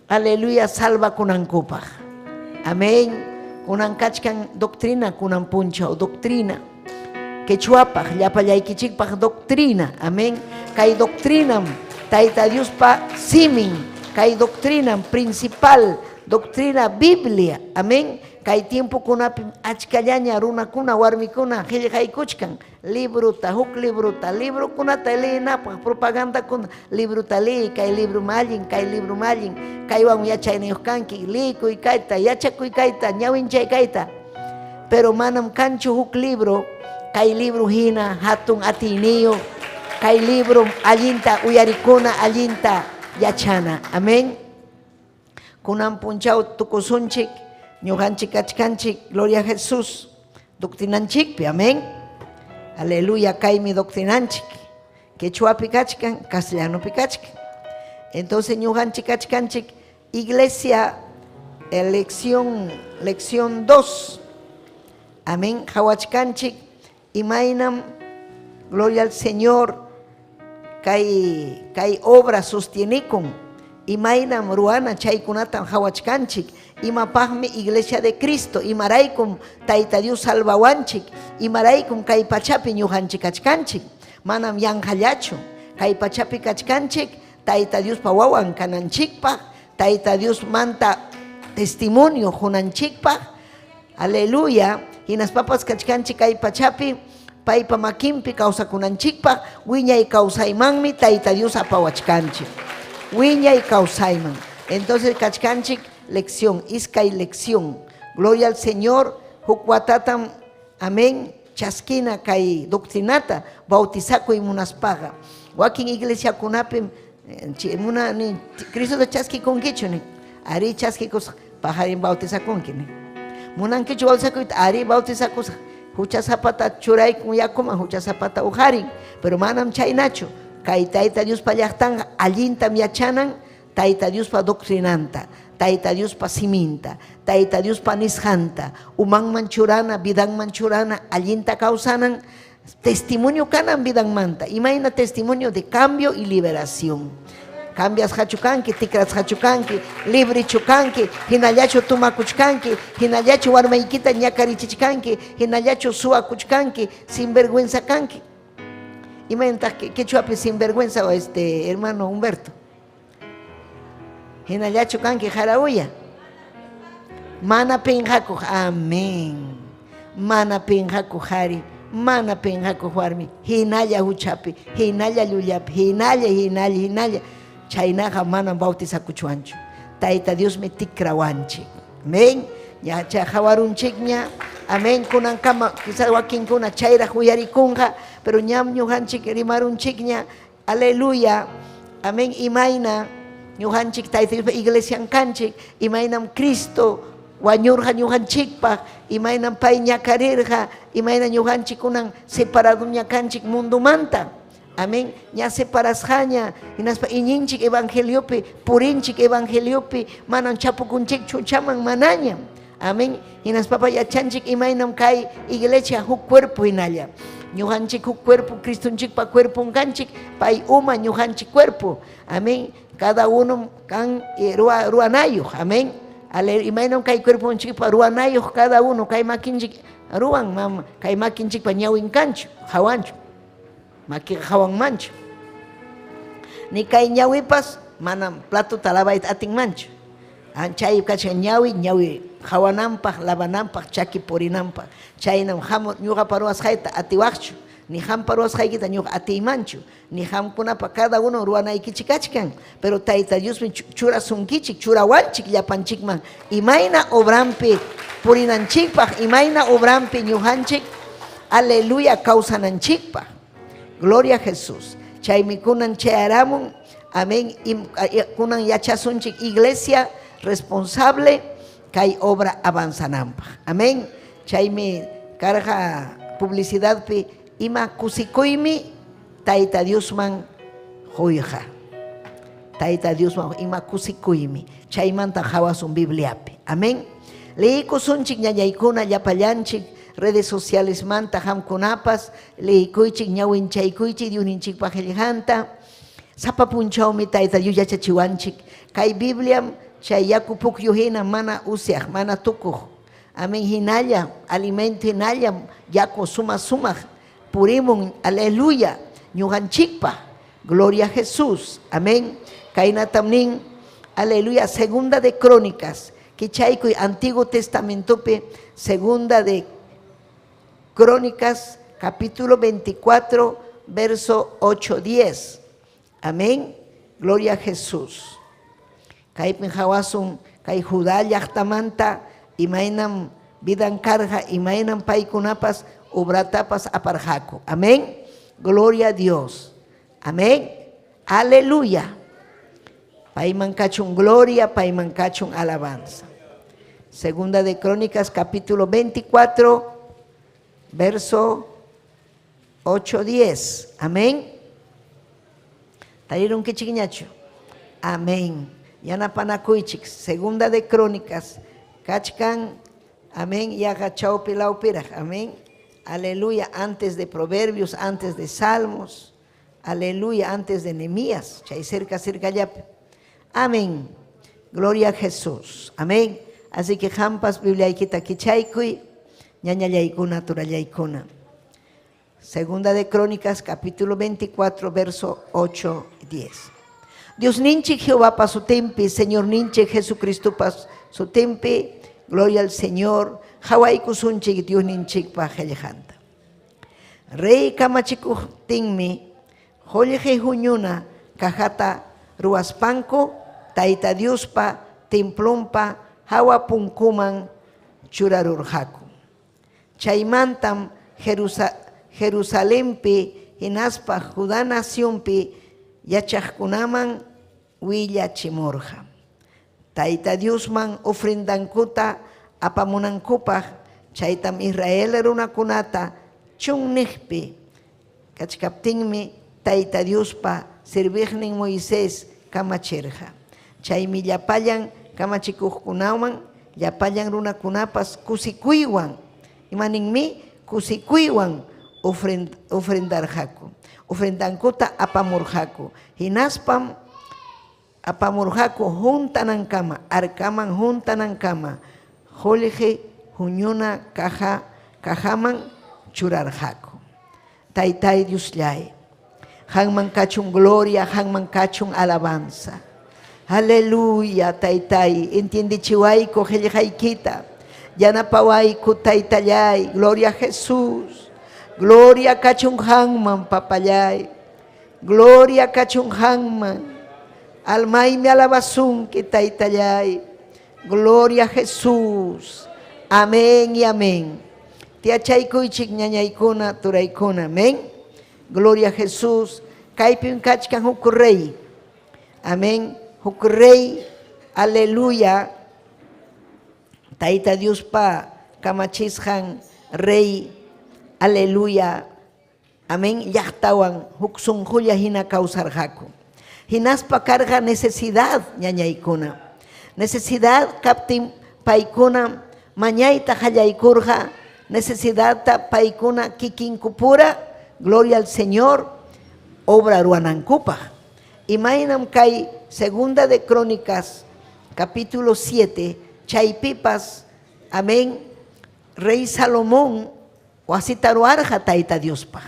aleluya, salva kunankupa. Amén. Kunankachkan doctrina, kunanpuncha o doctrina. Quechuapaj, yapayaykichikpaj doctrina. Amén. Kai doctrinam, taita Dios pa simin, kai doctrinam principal. Doctrina Biblia, amén. Kay tiempo kuna achkallaña runa kuna warmi kuna kuchkan libro huk libro kuna talina propaganda kuna libro tali kay libro mallin kay wan yachayniyoq kanki likuy kayta yachakuy kayta ñawinchay kayta pero manam kanchu huk libro kay libro hina hatun atiniyo kay libro allinta uyarikuna allinta yachana, amén. Kunan punchao tukusunchik, ñujanchik achkanchik, gloria a Jesús, doctrinanchikpi, amén. Aleluya, kaymi doctrinanchik, quechuapi kachkan, castellanopi kachkan. Entonces ñujanchik achkanchik, iglesia, lección 2, amén. Hawachkanchik, imainam, gloria al Señor, kay obra sostienikun. Imainam ruana chaykunatam hawachkanchik, imapaqmi iglesia de Cristo, imaraykum Tayta Dios salvawanchik, imaraykum kay pachapi ñujanchik kachkanchik, manam yanqallachu, kay pachapi kachkanchik, Tayta Dios pawawan kananchikpaq, Tayta Dios manta testimonio junanchikpaq, aleluya, hinaspapas kachkanchik kay pachapi, paypa makinpi kawsakunanchikpaq, wiñay kawsaymanmi Tayta Dios apawachkanchik. Wiña y Causaiman. Entonces, kachkanchik, lección, iskay lección. Gloria al Señor, hukwatatam, amén. chaskina kay doctrinata bautizakuy munaspaqa wakin iglesia kunapim muna ni Cristo de chaskikunkichu ni ari chaskikus pajarin bautizakunki ni munankichu bautizakuy ari bautizakus hucha zapata churaykun yakuma hucha zapata uharin pero manam chaynachu kay Tayta Dios pa llaqtanga allintam yachanan Tayta Dios pa doctrinanta Tayta Dios pa siminta Tayta Dios pa nishanta uman manchurana bidan manchurana allinta causanan testimonio kanan bidan manta imagina testimonio de cambio y liberación cambias hachukanki tikras hachukanki libre chukanki hinallachu tumakuchkanki hinallachu warmaykita ñakarichichkanki hinallachu suakuchkanki sinvergüenza kanki imagina quechuapi sinvergüenza hermano Humberto hinallachu kanki jarauya mana penjaku amén mana penjaku jari mana penjaku warmi hinalla huchapi hinalla llullapi hinalla chaynaqa mana bautizakuchuanchu Tayta Dios me tikrawanchik amén ya chajawarunchikña amén kunankama quizás wakinkuna chayra huyarikunqa pero ñam ñuqanchik rimarunchikña aleluya amén imayna ñuqanchik Tayta Dios iglesian kanchik imaynam Cristo wañurqa ñuqanchikpaq imaynam pay ñakarirqa imayna ñuqanchikunan separado ñakanchik mundumanta amén ña separasqaña hinaspa iñinchik evangeliopi purinchik evangeliopi manan chapukunchik chuchaman manaña amén hinaspapa yachanchik imaynam kay iglesia huk cuerpo hinalla ñuqanchik huk cuerpo Cristonchikpa cuerpo kanchik pay uma ñuqanchik cuerpo amén cada uno kan ruanayuq amén imaynam kay cuerponchikpa ruanayuq cada uno kay makinchik ruan mama kay makinchikpa ñawin kanchu hawanchu maki hawan manchu ni kay ñawipas manam plato talabayta atin manchu chay kacha ñawi hawananpaq lavananpaq chaki purinanpaq chaynam ham ñuqa ruwasqayta atiwaqchu ni hampa ruwasqaykita ñuqa atiymanchu ni hamkunapa cada uno ruwanaykichik kachkan pero Tayta Diosmi churasunkichik churawanchik llapanchikman imayna obranpi purinanchikpaq imayna obranpi ñuqanchik aleluya kawsananchikpaq gloria a Jesús chaymi kunan chayaramun amén kunan yachasunchik iglesia responsable kay obra avanzananpaq amén chaymi karqa publicidadpi ima kusikuymi Tayta Diosman huyqa Tayta Diosman ima kusikuymi chaymanta hawasun Bibliapi amén leikusunchik ñañaykuna llapallanchik redes sociales manta hamkunapas leikuychik ñawinchaykuychik Diosninchikpaq qillqanta sapapunchawmi Tayta Dios yachachiwanchik kay Bibliam chay yaku pukyu hina mana usyaq mana tukuq amén hinalla alimento hinalla yaku sumaq purimun aleluya ñuqanchikpaq gloria a Jesús amén kaynatam nin aleluya segunda de Crónicas kichaykuy Antiguo Testamentopi segunda de Crónicas capítulo 24 verso 8-10 amén gloria a Jesús kaypin hawasun kay Judá llaqtamanta imaynam vidan karqa imaynam paykunapas obratapas aparjaco amén gloria a Dios amén aleluya payman kachun gloria payman kachun alabanza segunda de Crónicas capítulo 24 verso 8-10 amén tarirun kichikñachu amén yanapanakuychik segunda de Crónicas kachkan amén yaqa chawpi lawpiraq amén aleluya antes de Proverbios antes de Salmos aleluya antes de Nehemías chay cerca llapi amén gloria a Jesús amén así que hampas bibliaykita kichaykuy ñañallaykuna turallaykuna segunda de Crónicas capítulo 24 verso 8-10 Dios ninchik Jehová pa su tempi Señor ninchik Jesucristo pa su tempi gloria al Señor hawaykusunchik Dios ninchik pa qillqanta rey kamachikuqtinmi hollqi huñuna kajata ruwaspanku Tayta Diospa templonpa hawa punkuman churarurqaku chaymantam Jerusalempi hinaspa Judá nacionpi yachaqkunaman willachimurqa. Tayta Diosman ofrendankuta apamunankupaq chaytam Israel runakunata chunniqpi kachkaptinmi Tayta Diospa sirviqnin Moisés kamachirqa. Chaymi llapallan kamachikuqkunawan llapallan runakunapas kusikuywan imaninmi kusikuywan ofrendarqaku. Ofrendankuta apamurqaku. Hinaspam apamurqaku juntanankama, arkaman juntanankama, qulqi huñuna cajaman churarqaku. Taytay Diosllay, hanman kachun gloria, hanman kachun alabanza. Aleluya, Taytay, entiendichiwayku qillqaykita, yanapawayku Taytallay, gloria a Jesús, gloria kachun hanman papallay, gloria kachun hanman, almaymi alabasunki Taytallay, gloria a Jesús, amén y amén. Tiachaykuychik ñañaykuna turaykuna, amén. Gloria a Jesús. Kaypim kachkan huk rey, amén. Huk rey, aleluya. Tayta Dios pa kamachishan rey, aleluya, amén. Llaqtawan huk sunqulla hina kawsarqaku. Hinaspa karqa necesidad ñañaykuna. Necesidad kaptin paykuna mañayta qallaykurqa, necesidad paykuna kikinkupura, gloria al Señor, obra ruanankupaq. Imaynam kay segunda de Crónicas, capítulo 7, chaypipas, amén, rey Salomón, wasita ruarqa Tayta Diospaq,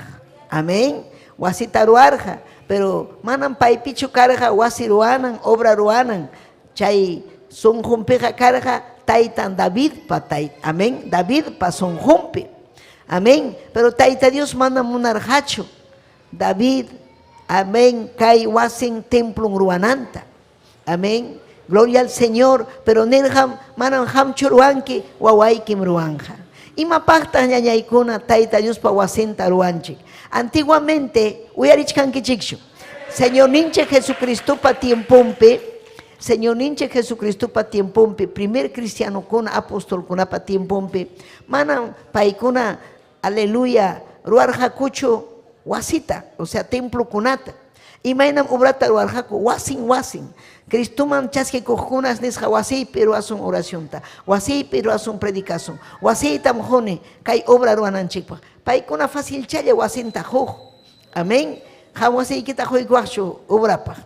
amén, wasita ruarqa, pero manam paypichu karqa wasi ruanan, obra ruanan, chay sunqunpiqa karqa Taytan David pa amén, David pa sunqunpi, amén, pero Tayta Dios manam munarqachu, David, amén, kay wasin templo ruananta, amén, gloria al Señor, pero nirham manam hamchu ruanki wawaykim ruanja. Imapaqta ñañaykuna Tayta Dios pa wasinta ruanchik. Antiguamente, uyarichkankichikshu, Señor ninche Jesucristo pa tiempompe, Señor ninche Jesucristo pa tiempompe, primer cristiano kuna apóstol kuna pa tiempompe, manam paykuna, aleluya, ruarjakucho wasita, o sea, templo kunata. Imaynam obrata ruarjaku, wasin. Cristuman chaskikuqkunas nisqa wasiypi ruasun oracionta, wasiypi ruasun predicación, wasiytam huni kay obra ruananchikpaq. Paykuna facilchalla wasinta huk, amén. Qam wasiykita quykuaqchu obrapaq.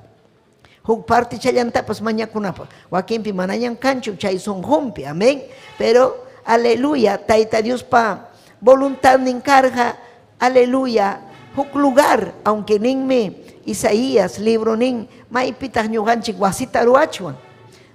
Huk parte challantapas mañakunapaq. Wakinpi manañan kanchu chay sunqunpi, amén. Pero, aleluya, Tayta Dios pa voluntad ninkarqa, aleluya, huk lugar, aunque ninmi Isaías, libro nin, maypitaq ñuqanchik wasita ruachuan.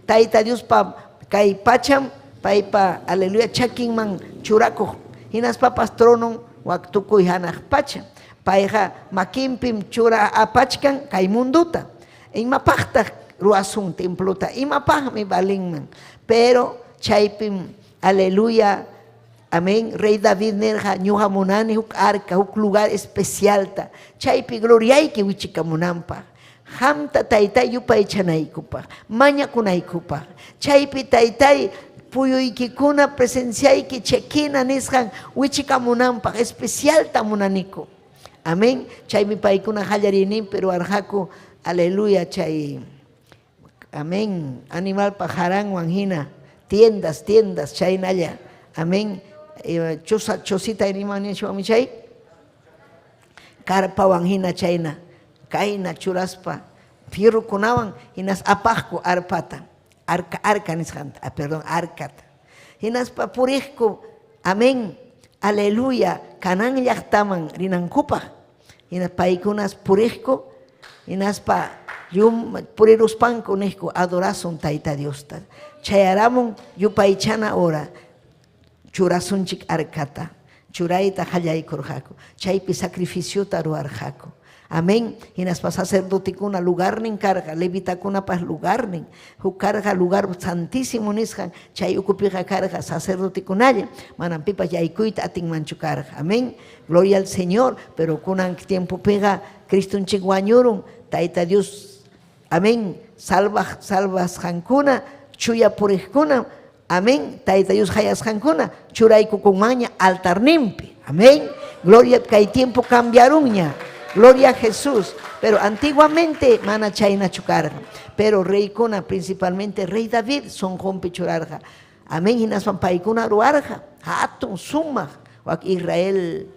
Tayta Dios pa kay pacham, paypa, aleluya, chakinman churakuq. Hinaspa pastronon wak tukuy hanaq pacham. Payqa makinpim chura apachkan kay munduta. Imapaqtaq ruasun templota, imapaqmi balinman. Pero chaypim, aleluya, amén, Rey David nerja ñuqa munani huk arca, huk lugar especialta. Chaypi gloriayki wichikamunanpaq. Hamta Taytay yupaychanaykupaq, mañakunaykupaq. Chaypi Taytay puyuykikuna presenciayki chekina nisqan wichikamunanpaq, especialta munaniku. Amén. Chaymi paykuna qallariyninpi ruarqaku, aleluya, chay, amén, animal pajaranwan hina, tiendas, chaynalla, amén. Chosita inimanichwami chay karpawan hina chayna kayna churaspa fierrukunawan hinas apaqku arpata arca nisqanta, perdón, arcata hinaspa puriqku, amén, aleluya, kanan llaqtaman rinankupaq hinas paykunas puriqku hinaspa puriruspanku nisku adorasun Tayta Diosta chayaramun yupaychana hora churasunchik arcata, churayta qallaykurqaku, chaypi sacrificiota ruarqaku. Amén. Y nas pa sacerdote kuna lugar nin carga, levita kuna pas lugar nin, hu carga lugar santísimo nishan, chay ukupija carga sacerdote kunaya, manan pipa yaikuita atin manchu carga. Amén. Gloria al Señor, pero kunan tiempo pega Cristo un chiguañurun, taita Dios. Amén. Salvas hankuna, chuya purikuna. Amén. Taita Dios hayas hankuna, churaiku kumaña altar nimpi. Amén. Gloria que hay tiempo cambiaron ya. Gloria a Jesús. Pero antiguamente mana chaina chucarga. Pero rey kuna, principalmente rey David, son rompe churarga. Amén. Y nas pampaikuna ruarga. Hatun suma. Wak Israel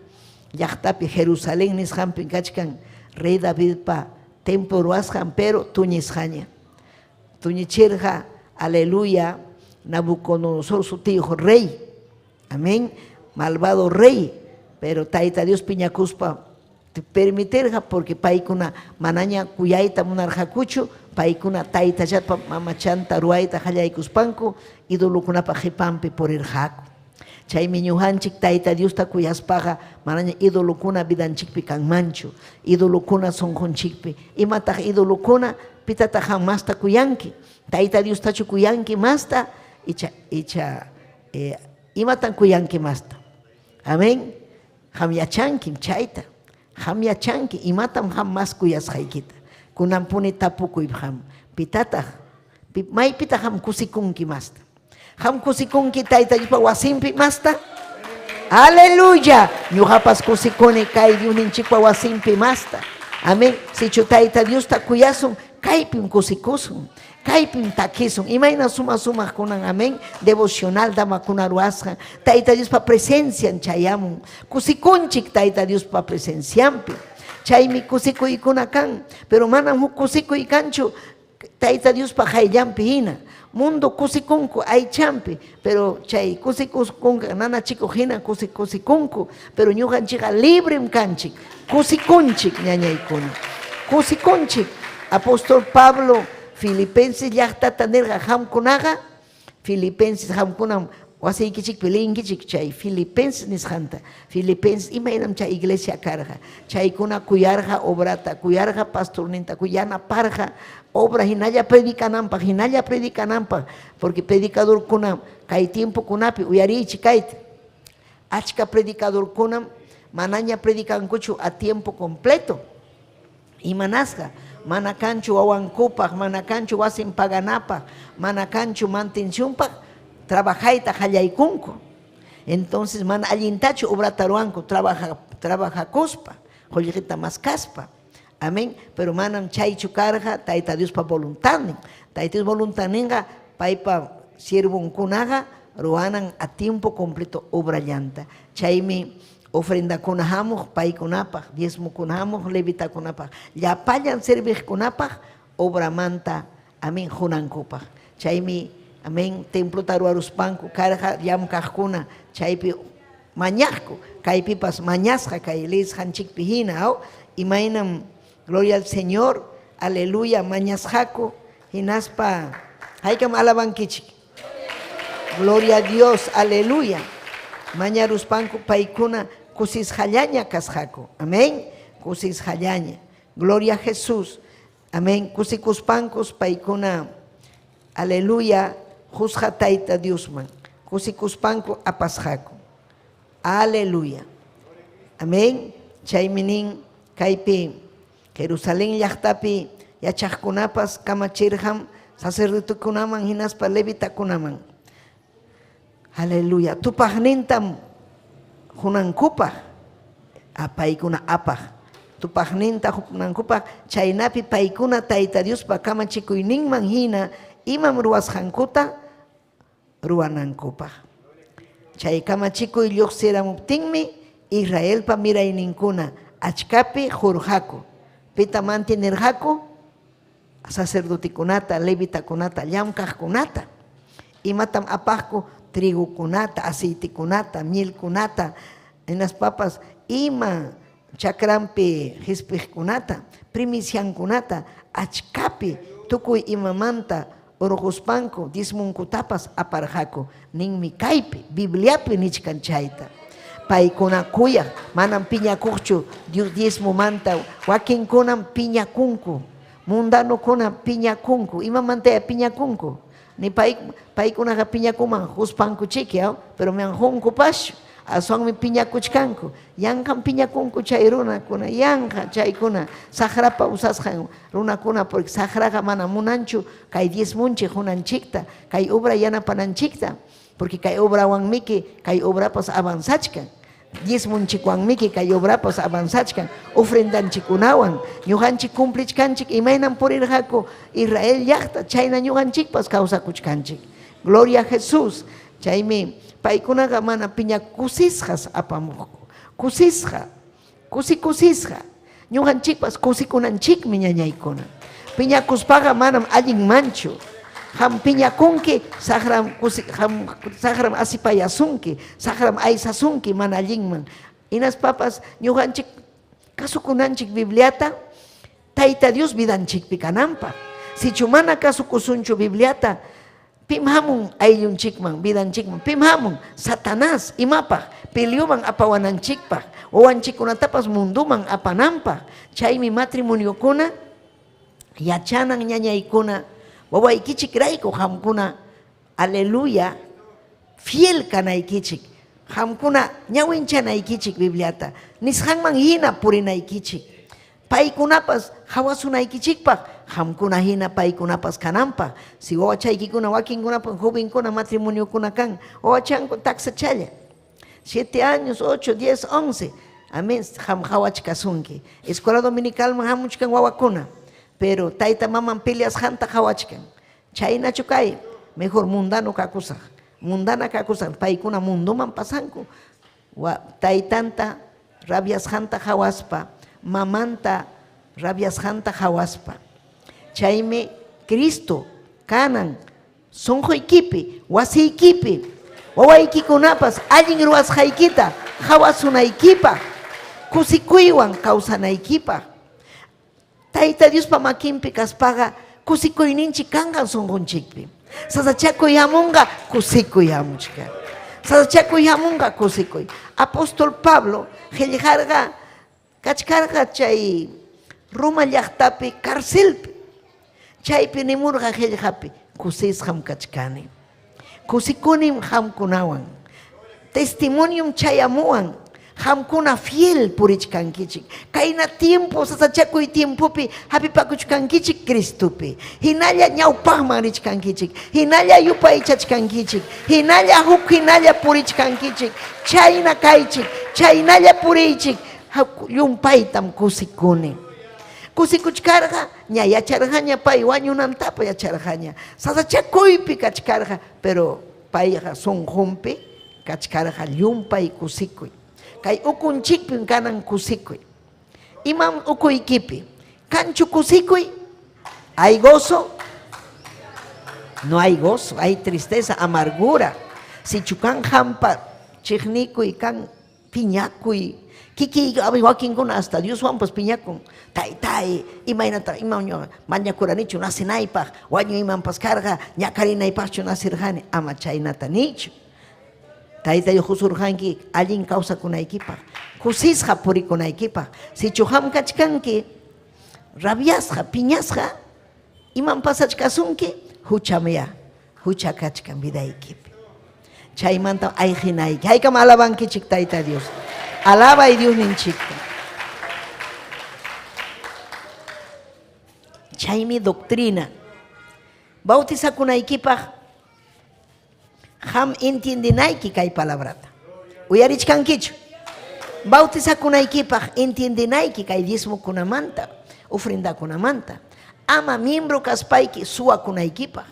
yachtapi Jerusalén nis hampin kachkan. Rey David pa tempo ruasjan pero tuñisjaña. Tuñichirja. Aleluya. Nabucodonosor su tío rey. Amén. Malvado rey. Pero taita Dios piñacuspa permitirja porque paikuna manaña kuyaita munarjacucho, paikuna taita yatpa mamachanta ruaita hallaykuspanku, idolukunapa jipampi por el jaco. Chay miñuhanchik taita Dios ta kuyaspaga manaña idolukuna vidanchikpi kanmanchu, idolukuna sonjonchikpi, imataq idolukuna pitatajan masta kuyanki, taita Dios tachu kuyanki masta, imatan kuyanki masta. Amén. Ham yachankim chayta, ham yachanki imatam ham mas kuyas haykita, kunampuni tapukuy ham pitata, may pita ham kusikunki masta, ham kusikunki taita Dios pa wasimpi masta, aleluya, ñuqapas kusikuni kay Diosninchik pa wasimpi masta, amén. Si chutaita Dios ta kuyasun, kaypim kusikusun. Kaypim takisun, imagina suma kunan, amén, devocional dama kunaruasja, taita Dios pa presencia chayamun, kusikunchik taita Dios pa presenciampi, chaymi kusikuikunakan, pero manam hu kusikuikanchu, taita Dios pa hayllampi hina, mundo kusikunku aychampi, pero chay kusikunku, nana chico hina kusikunku, pero ñuqanchikqa librem kanchik, kusikunchik ñañaykuna, kusikunchik, apóstol Pablo, Filipenses llaqtata nirqa hamkunaqa, Filipenses hamkunam wasiykichik pilinkichik chay Filipenses nisqanta, Filipenses imaynam chay iglesia karqa, chaykuna kuyarqa obrata, kuyarqa pastorninta, kuyanaparqa obra hinalla predikananpaq, porque predicador kunam kay tiempo kunapi uyarichik kayta, achka predicador kunam manaña predikankuchu a tiempo completo, imanasqa mana kanchu wawankupaq, mana kanchu wasin paganapaq, mana kanchu mantencionpaq, trabajayta hallaykunku. Entonces mana allintachu obrata ruanku, trabajakuspa, jollita maskaspa. Amén. Pero manam chaychu karqa taita Dios pa voluntadnin. Taita Dios voluntadninqa paypa siervunkunaqa ruanan a tiempo completo obra llanta. Chaymi ofrenda kunahamuq paykunapaq, diezmo kunahamuq levita kunapaq, llapayan servij kunapaq, obra manta, amén, junankupaq. Chaymi, amén, templo taruaruspanku, karqa llamkaqkuna, chaypi mañaqku, kaypipas mañasqa kay lisqanchikpi hina, imaynam, gloria al Señor, aleluya, mañasqaku, hinaspa, haykam alabankichik. Gloria a Dios, aleluya. Mañaruspanku paykuna kusisjallaña kasqaku. Amén. Kusisjallaña. Gloria a Jesús. Amén. Kusikuspankus paykuna. Aleluya. Juzga taita Diosman. Kusikuspanku apasqaku. Aleluya. Amén. Chayminin kaypi Jerusalén llaqtapi yachaqkunapas kamachirham sacerdotekunaman hinaspa levitakunaman. Aleluya. Tupaqnintam hunankupaq, paykuna apaq. Tupaqninta hunankupaq, chaynapi paykuna taita Diospa kamachikuyninman hina imam ruwasqankuta ruwanankupaq. Chay kamachikuy lluqsiramuptinmi Israelpa mirayninkuna achkapi jurqaku. Pita mantenerqaku sacerdotekunata, levitakunata, llamkaqkunata. Imatam apaqku trigo kunata, aceite kunata, miel kunata, en las papas, ima chakrampi hispih kunata, primician kunata, achkapi, tukuy imamanta, diezmunkutapas aparjako, ninmi kaypi, Bibliapi nichkan chayta. paikuna kuya manam piñakuchu diezmo manta wakinkunam piñakunku mundanukuna piñakunku imamantaya piñakunku ni paykunaqa piñakuman huspanku chikiaw pero me anjunku pashu aswanmi piñakuchkanku yanqan piñakunku chay runakuna yanqa chaykuna sagrapa usasqan runakuna porque sagraqa mana munanchu kay diezmunchik hunanchikta kay obra yanapananchikta porque kay obrawanmiki kay obrapas avanzachkan diezmunchikwanmiki kay obrapas avanzachkan ofrendanchikunawan ñuqanchik cumplichkanchik imaynan purirqaku Israel llaqta chayna ñuqanchikpas kawsakuchkanchik gloria a Jesús chaymi paykunaqa mana piñakusisqas apamuqku kusisqa kusisqa ñuqanchikpas kusikunanchikmi ñañaykuna piñakuspaqa manam allin manchu ham piñakunki saqram asipayasunki saqram aysasunki mana allinman inas papas ñuqanchik kasukunanchik Bibliata Tayta Dios vidanchikpi kananpaq sichu mana kasukusunchu Bibliata pim hamun ayllunchikman vidanchikman pim hamun Satanás imapaq peleoman apawananchikpaq wawanchikunatapas munduman apananpaq chaymi matrimoniokuna yachanan ñañaykuna wawaykichik rayku hamkuna aleluya fiel kanaykichik hamkuna ñawinchanaykichik Bibliata nisqanman hina purinaykichik paykunapas hawasunaykichikpaq hamkuna hina paykunapas kananpaq si wawachaykikuna wakinkunapas jovenkuna matrimoniokuna kan wawachanku taksachalla 7 años 8 10 11 amén ham hawachkasunki escuela dominical hamuchkan wawakuna pero tayta maman peleas hanta hawachkan chaynachu kay mejor mundano kakusaq mundana kakusaq paykuna munduman pasanku taytanta rabias hanta hawaspa mamanta rabias hanta hawaspa chaymi Cristo kanan sunquykipi wasiykipi wawaykikunapas allin ruwasqaykita hawasunaykipaq kusikuywan kawsanaykipaq Tayta Dios pa makinpi kaspaqa kusikuyninchik kanqan sunqunchikpi sasachakuyamunqa kusikuyamuchka sasachakuyamunqa kusikuy apóstol Pablo qillqarqa kachkarqa chay Roma llaqtapi carcelpi chaypi nimurqa qillqapi kusisqam kachkani kusikunim hamkunawan testimonium chayamuwan hamkuna fiel purichkankichik kayna tiempo sasachakuy tiempopi hapipakuchkankichik Cristopi hinalla ñawpaqman richkankichik hinalla yupaychachkankichik hinalla huk hinalla purichkankichik chayna kaychik chaynalla puriychik yumpaytam kusikuni kusikuchkarqa ña yacharqaña pay wañunantapa yacharqaña sasachakuypi kachkarqa pero payqa sunqunpi kachkarqa yumpay kusikuy kay ukunchikpin kanan kusikuy imam ukuykipi kanchu kusikuy hay gozo no hay gozo hay tristeza amargura si chukan hampa chiqnikuy kan piñakuy kiki wakinkuna hasta Dios wampas piñakun taytay imaynata imaño mañakuranichu nasinaypaq wañu imanpas karqa ñakarinaypaqchu nasirqani ama chaynata nichu Tayta Dios husurqanki allin kawsakunaykipaq kusisqa purikunaykipaq sichu hamkachkanki rabiasqa piñasqa iman pasachkasunki huchamya huchakachkan vidaykipi chaymanta ayqinayki haykam alabankichik Tayta Dios alaba y Dios ninchikta chaymi doctrina bautizakunaykipaq ham entiendinayki kay palabrata uyarichkankichu bautizakunaykipaq entiendinayki kay diezmokunamanta ofrendakunamanta ama miembro kaspayki suwakunaykipaq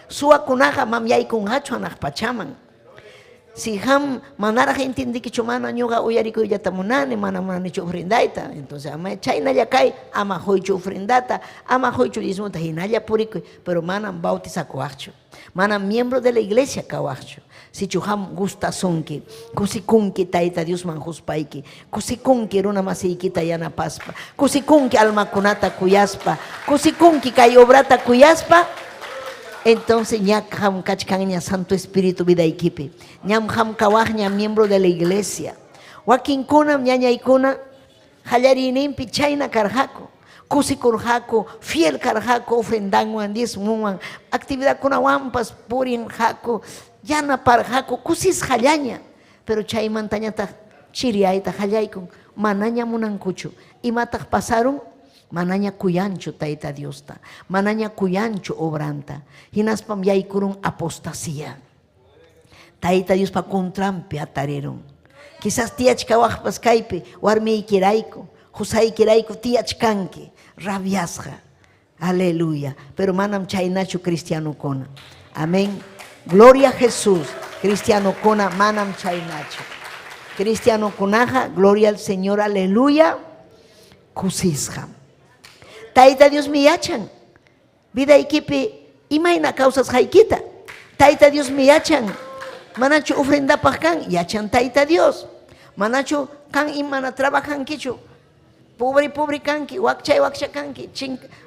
suwakunaqa mam yaykunqachu hanaq pachaman si ham manaraq entendikichu mana ñuqa uyarikuyllata munani mana munanichu ofrendayta entonces ama chaynalla kay ama huychu ofrendata ama huychu diezmota hinalla purikuy pero manam bautizakuwaqchu manam miembro de la iglesia kawaqchu sichu ham gustasunki kusikunki Tayta Diosman huspayki kusikunki runa masiykita yanapaspa kusikunki almakunata kuyaspa kusikunki kay obrata kuyaspa entonces ña ham kachkanña Santo Espíritu vidaykipi ñam ham kawaqña miembro de la iglesia wakinkuna ñañaykuna hallarininpi chayna karhaku kusikurhaku fiel karhaku ofrendanwan diezmuwan actividadkunawanpas purinhaku yanaparhaku kusis hallaña pero chaymantañataq chiriayta hallaykun manaña munankuchu imataq pasaron manaña kuyanchu Tayta Diosta manaña kuyanchu obranta hinaspam yaykurun apostasía Tayta Diospa contrampi atareron quizás tiachkawajpas kaypi warmiykirayku husaykirayku tiachkanki rabiasqa aleluya pero manam chaynachu cristianokuna amén gloria a Jesús cristianokuna manam chaynachu cristianokunaqa gloria al Señor aleluya kusisqa Tayta Dios mi yachan vidaykipi imayna causas haykita Tayta Dios mi yachan manachu ofrendapaq kan yachan Tayta Dios manachu kan imana trabajankichu pobre kanki wakchay kanki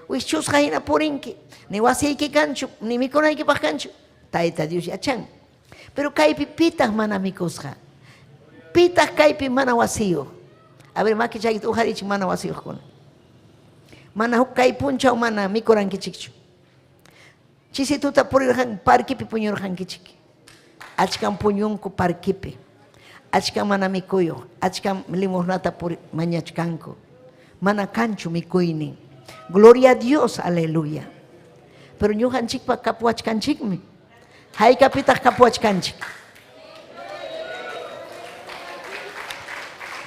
wischusqa hina purinki ni wasiyki kanchu ni mikunaykipaq kanchu Tayta Dios yachan pero kaypi pitaq mana mikusqa pitaq kaypi mana wasiyuq a ver maki chaykita ujarichin mana wasiyuqkuna mana huk kay punchaw mana mikurankichikchu chisituta purirqan parkipi puñurqankichik achkan puñunku parkipi achkan mana mikuyuq achkan limosnata mañachkanku mana kanchu mikuynin gloria a Dios aleluya pero ñuqanchikpa kapuachkanchikmi haykapitaq kapuachkanchik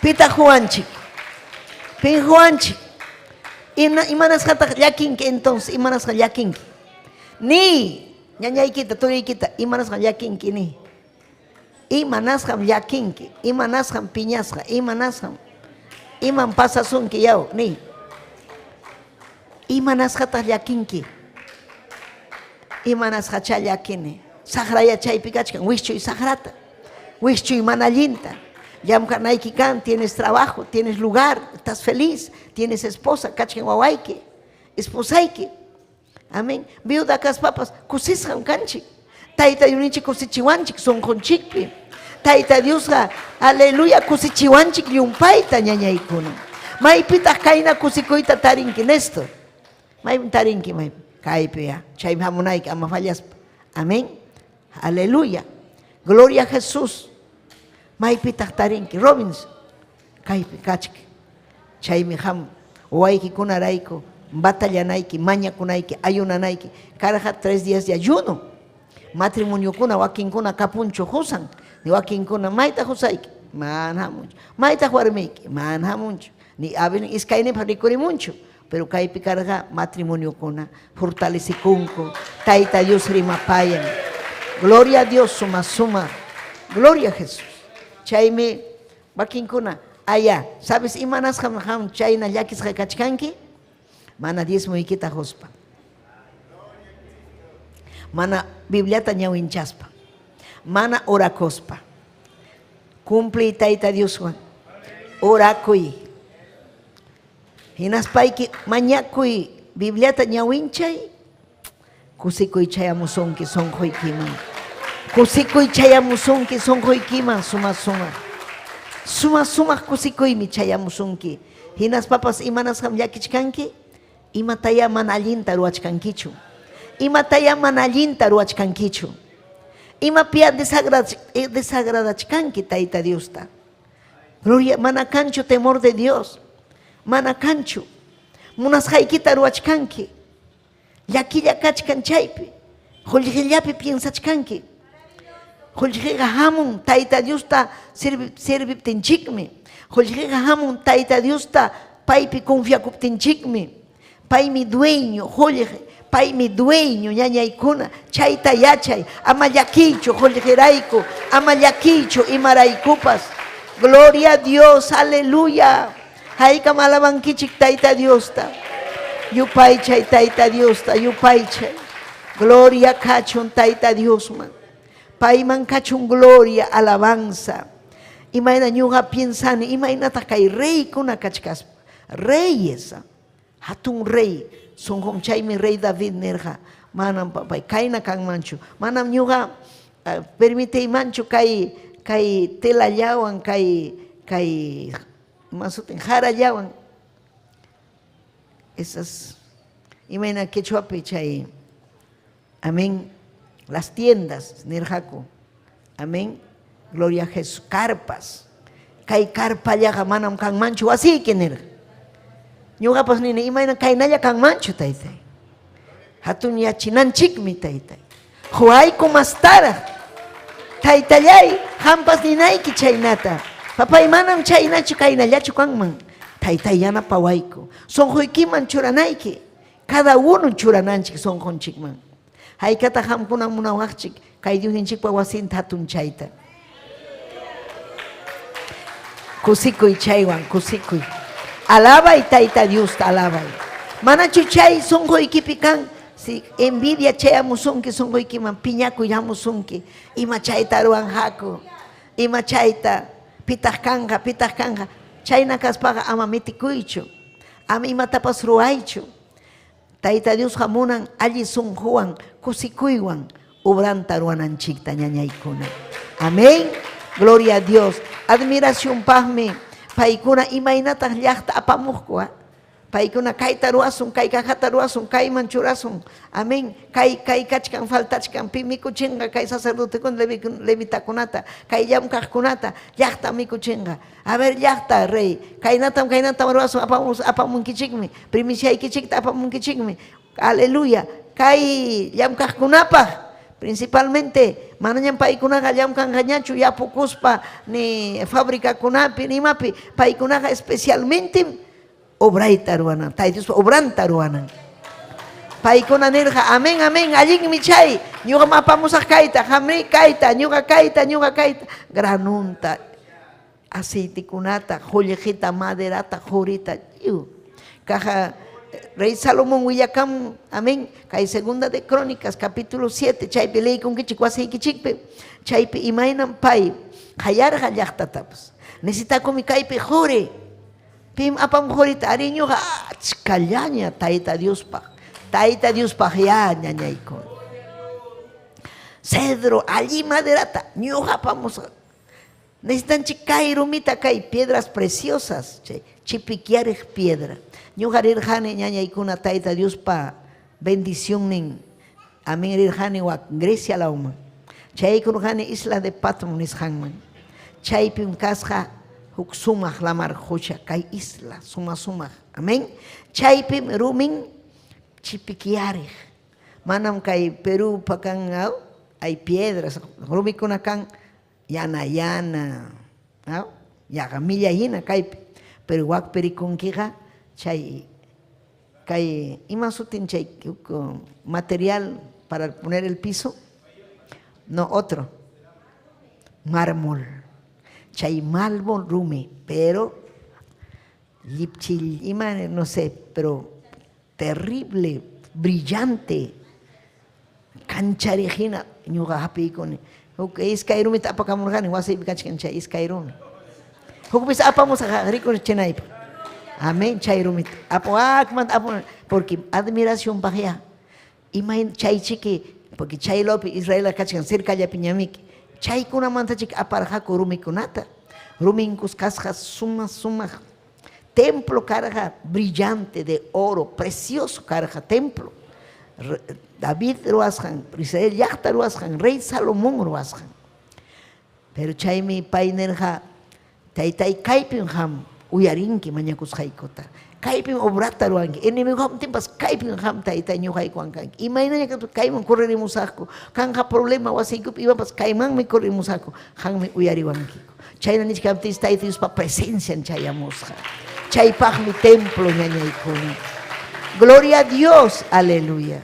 pitaq huwanchik pin huwanchik imanasqataq llakinki entonces imanasqa llakinki ni ñañaykita turiykita imanasqa llakinki ni imanasqam llakinki imanasqam piñasqa imanasqam iman pasasunki yaw ni imanasqataq llakinki imanasqacha llakini saqraya chaypi kachkan wishchuy saqrata wishchuy mana allinta llamkanayki kan tienes trabajo tienes lugar estás feliz tienes esposa kachkan wawayki esposayki amén viuda kaspapas kusisqam kanchik Tayta Diosninchik kusichiwanchik sonqunchikpi Tayta Diosqa aleluya kusichiwanchik llumpayta ñañaykuna maypitaq kayna kusikuyta tarinki Néstor maypi tarinki maypi kaypi ya chaymi hamunayki ama fallaspa amén aleluya gloria a Jesús maypitaq tarinki Robinson kaypi kachki chaymi ham wawaykikunarayku batallanayki mañakunayki ayunanayki karqa 3 días de ayuno matrimoniokuna wakinkuna kapunchu husan ni wakinkuna mayta husayki man hamunchu mayta warmiyki man hamunchu ni abin iskaynipa rikurimunchu pero kaypi karqa matrimoniokuna fortalecikunku Tayta Dios rimapayan gloria a Dios suma gloria a Jesús chaymi wakinkuna aya sabes imanasqam ham chayna llakisqa kachkanki mana diezmuykita huspa mana Bibliata ñawinchaspa mana orakuspa cumple Tayta Dioswan orakuy hinaspayki mañakuy Bibliata ñawinchay kusikuy chayamusunki sonquykiman kusikuy chayamusunki sonquykiman suma kusikuymi chayamusunki hinaspapas imanasqam llakichkanki imataya mana allinta ruwachkankichu imataya mana allinta ruwachkankichu imapia desagradachkanki Tayta Diosta gloria mana kanchu temor de Dios mana kanchu munasqaykita ruwachkanki llakilla kachkan chaypi qullqillapi piensachkanki qullqiqa hamun Tayta Diosta serviptinchikmi qullqiqa hamun Tayta Diosta paypi confiakuptinchikmi paymi dueño qullqi paymi dueño ñañaykuna chayta yachay ama llakiychu qullqirayku ama llakiychu imaraykupas gloria a Dios aleluya haykam alabankichik Tayta Diosta yupaychay Tayta Diosta yupaychay gloria kachun Tayta Diosman payman kachun gloria alabanza imayna ñuqa piensani imaynataq kay reykuna kachkaspa reyes hatun rey sonqon chaymi rey David nirqa manam papay kayna kanmanchu manam ñuqa permiteymanchu kay telallawan kay kay masutin harayawan esas imagina quechuapi chay amén las tiendas nirjaku amén gloria a Jesús carpas kay carpa llaga manam kan manchu así que nir ñuga pas nini imagina kay naya kan manchu taytay hatun yachinanchikmi taytay huay kumastara taytallay hampas ninayki chaynata papay manam chaynachu kaynallachu kanman taytay yana pawayku sonjuykiman churanayki cada uno churananchik sonjonchikman haykata hamkunan munawaqchik kay Diosninchikpa wasinta hatun chayta kusikuy chaywan kusikuy alabay tayta Dios alabay manachu chay sonjuykipi kan si envidia chayamusunki sonjuykiman piñakuyamusunki ima chayta ruwan haku ima chayta pitaq kanja chayna kaspaqa ama mitikuychu ama imatapas ruwaychu tayta Dios hamunan alli sunquwan kusikuywan obranta ruwananchikta ñañaykuna amén gloria a Dios admiración paqmi paykuna imaynataq llaqta apamuqku paykuna kayta ruwasun kay kajata ruwasun kayman churasun amén kay kachkan faltachkan pi mikuchinqa kay sacerdotekuna levitakunata kay llamkaqkunata llaqta mikuchinqa a ver llaqta rey kaynatam ruwasun apamunkichikmi primiciaykichikta apamunkichikmi aleluya kay llamkaqkunapaq principalmente manañam paykunaqa llamkanqañachu yapukuspa ni fabricakunapi nimapi paykunaqa especialmente obrayta ruwanan tayta Dios obranta ruwanan paykuna nirqa amén amén allinmi chay ñuqa apamusaq kayta hamri kayta ñuqa kayta granunta aceitikunata qullqita maderata qurita caja Rey Salomón willakam amén kay segunda de Crónicas capítulo 7 chaypi leykunkichik wasiykichikpi chaypi imaynan pay hayarqa llaqtatapas necesitakumi kaypi quri pim apam qurita ari ñuqa achkallaña tayta Diospaq ya ñañaykun cedro alli maderata ñuqa apamusqa necesitanchik kay rumita kay piedras preciosas chay chipikiariq piedra ñuqa rirqani ñañaykuna tayta Diospa bendición nin amén rirqani wak Grecia lawman chaykurqani isla de Patmos nisqanman chaypim kasqa huk sumaq lamar qucha kay isla sumaq amén chaypim rumin chipikiariq manam kay Perú pa kan hay piedras rumikuna kan yana yagamilla hina kaypi pero wak perikunkiqa chay kay ima sutin chay material para poner el piso no otro mármol chay mármol rumi pero lipchil ima no sé pero terrible brillante cancharijina ñuqa hapikuni huk iskay rumita apakamurqani wasaypi kachkan chay iskay rumi hukpis apamusqa rikuni chinaypi amén chay rumita apuakman porque admiración paqya imay chay chiki porque chay lopi Israel kachkan cercallapi ñamiki chaykunamanta chiki aparqaku rumikunata ruminkus kasqa sumaq templo karqa brillante de oro precioso karqa templo David ruwasqan Israel llaqta ruwasqan Rey Salomón ruwasqan pero chaymi pay nirqa taytay kaypin ham uyarinki mañakusqaykota kaypin obrata ruwanki enemigo hamtimpas kaypin ham taytay ñuqaykuwan kanki imaynaña kayman correrimusaqku kanqa problema wasiykupi imapas kaymanmi corrimusaqku hanmi uyariwankiku chayna nishkamtis tayta Diospa presencian chayamusqa chaypaqmi templo ñañaykuna gloria a Dios aleluya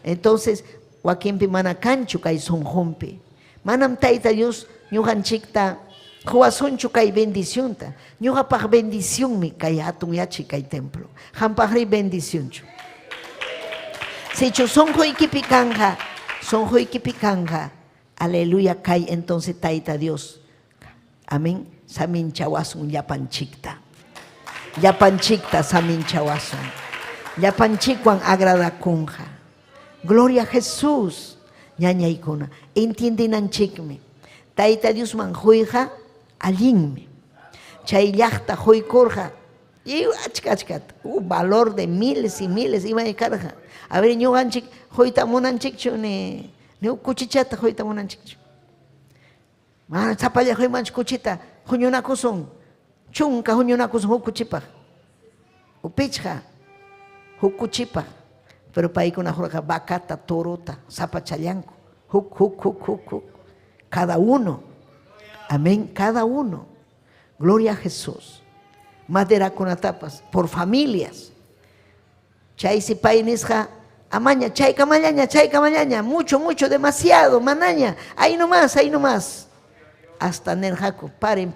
entonces wakinpi mana kanchu kay sonjunpi manam tayta Dios ñuqanchikta huasunchu kay bendicionta ñuqapaq bendiciónmi kay hatun yachi kay templo hampaqri bendiciónchu sichu sonjuykipi kanja aleluya kay entonces tayta Dios amén saminchawasun llapanchikta saminchawasun llapanchikwan agradakunqa gloria a Jesús ñañaykuna entiendinanchikmi tayta Dios man huyqa allinmi chay llaqta huykurqa y achkata valor de miles y miles imay karqa a ver ñuqanchik huyta munanchikchu ni kuchichata huyta munanchikchu mana sapalla huymanchik kuchita huñunakusun chunka huñunakusun huk kuchipaq upichqa huk kuchipaq pero paykuna hurqa vacata toruta sapachallanku huk cada uno amén cada uno gloria a Jesús madera kunatapas por familias chay si pay nisqa amaña chay kamañaña mucho demasiado manaña ahí nomás hasta nerjaku paren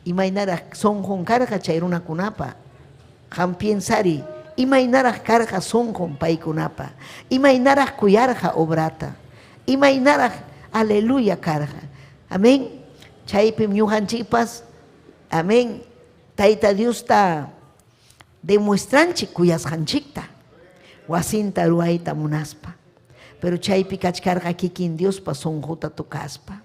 imaynaraq sonqon karqa chay runakunapa hampiensari imaynaraq karqa sonqon paykunapa imaynaraq kuyarqa obrata imaynaraq aleluya karqa amén chaypim ñuqanchikpas amén tayta Diosta demuestranchik kuyasqanchikta wasinta ruayta munaspa pero chaypi kachkarqa kikin Diospa sonquta tukaspa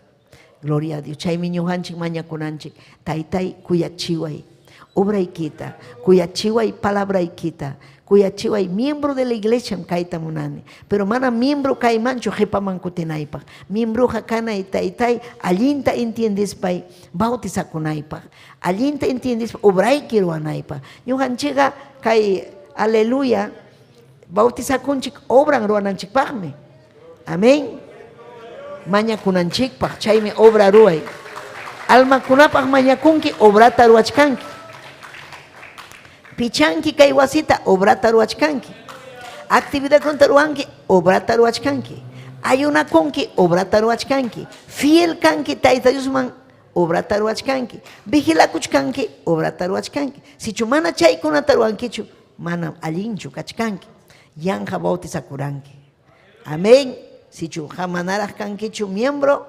gloria a Dios chaymi ñuqanchik mañakunanchik taytay kuyachiway obraykita kuyachiway palabraykita kuyachiway miembro de la iglesia kayta munani pero mana miembro kaymanchu qhipaman kutinaypaq miembroqa kanay taytay allinta entiendispay bautizakunaypaq allinta entiendispay obrayki ruwanaypaq ñuqanchikqa kay aleluya bautizakunchik obran ruwananchikpaqmi amén mañakunanchikpaq chaymi obra ruway almakunapaq mañakunki obrata ruwachkanki pichanki kay wasita obrata ruwachkanki actividadkunta ruwanki obrata ruwachkanki ayunakunki obrata ruwachkanki fiel kanki tayta Diosman obrata ruwachkanki vigilakuchkanki obrata ruwachkanki sichu mana chaykunata ruwankichu mana allinchu kachkanki yanqa bautizakuranki amén sichu manaraq kankichu miembro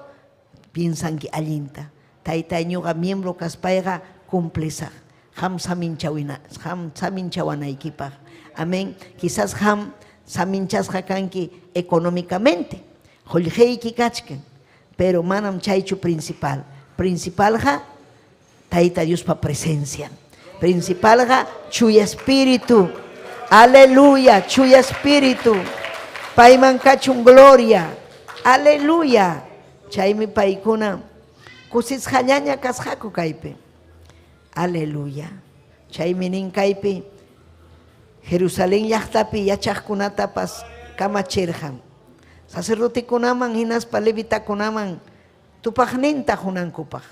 piensanki allinta taytay ñuqa miembro kaspayqa cumplesaq ham saminchawanaykipaq amén quizás ham saminchasqa kanki económicamente qullqiyki kachkan pero manam chaychu principalqa tayta Diospa presencia principalqa chuya espíritu aleluya chuya espíritu payman kachun gloria aleluya chaymi paykuna kusisqallaña kasqaku kaypi aleluya chaymi nin kaypi Jerusalén llaqtapi yachaqkunatapas kamachirqan sacerdotikunaman hinaspa levitakunaman tupaqninta hunankupaq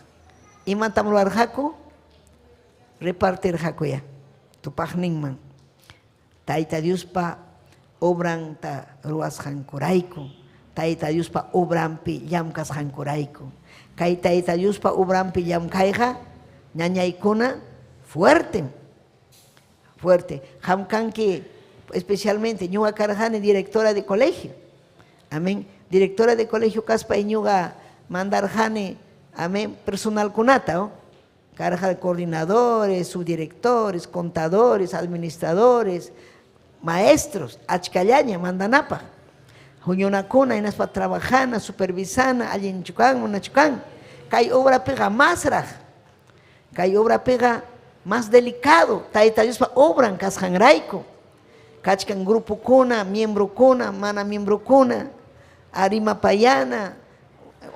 imatam ruwarqaku repartirqakuya tupaqninman tayta Diospa obranta ruwasqankurayku tayta Diospa obranpi llamkasqankurayku kay tayta Diospa obranpi llamkayqa ñañaykuna fuerte hamkanki especialmente ñuqa karqani directora de colegio amén directora de colegio kaspay ñuqa mandarqani amén personalkunata karqa coordinadores subdirectores contadores administradores maestros achkallaña mandanapaq huñunakuna hinaspa trabajana supervisana allinchukan munachukan kay obrapiqa masraq kay obrapiqa más delicado tayta Diospa obran kasqanrayku kachkan grupukuna miembrokuna mana miembrokuna arimapayana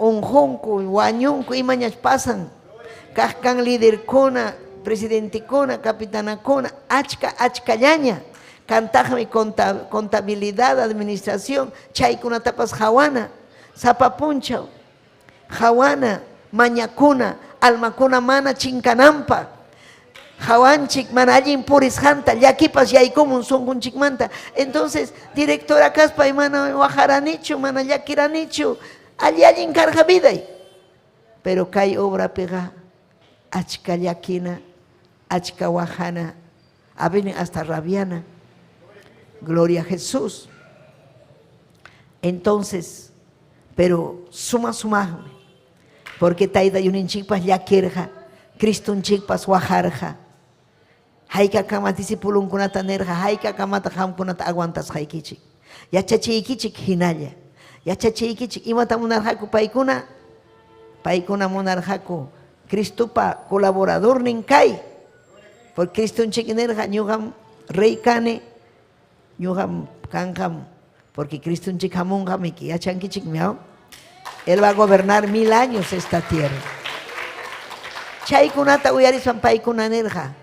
unqunku wañunku imañash pasan kajkan liderkuna presidentekuna kapitanakuna achkallaña kantaqmi contabilidad administración chaykunatapas hawana sapapunchaw hawana mañakuna almakuna mana chinkananpaq hawanchik mana allin purisqanta llakipas yaykumun sunqunchikmanta entonces directora kaspay mana wajaranichu mana llakiranichu allin karqa viday pero kay obrapiqa achka llakina achka wajana a veces hasta rabiana gloria a Jesús entonces pero sumaqmi porque tayta yuninchikpas llakirqa Cristunchikpas wajarqa hayka kama discipulunkunata nerqa hayka kamata qamkunata aguantasqaykichik yachachiykichik hinalla yachachiykichik imata munarqaku paykuna munarqaku Cristo pa colaborador ninkay. Por Cristo un chiquinerja, ñugam rey cane, ñugam kankam, porque Cristo un chikamungam y que achanki chikmiao. Él va a gobernar 1000 años esta tierra. Chay kunata uyarispan pay kunanerja.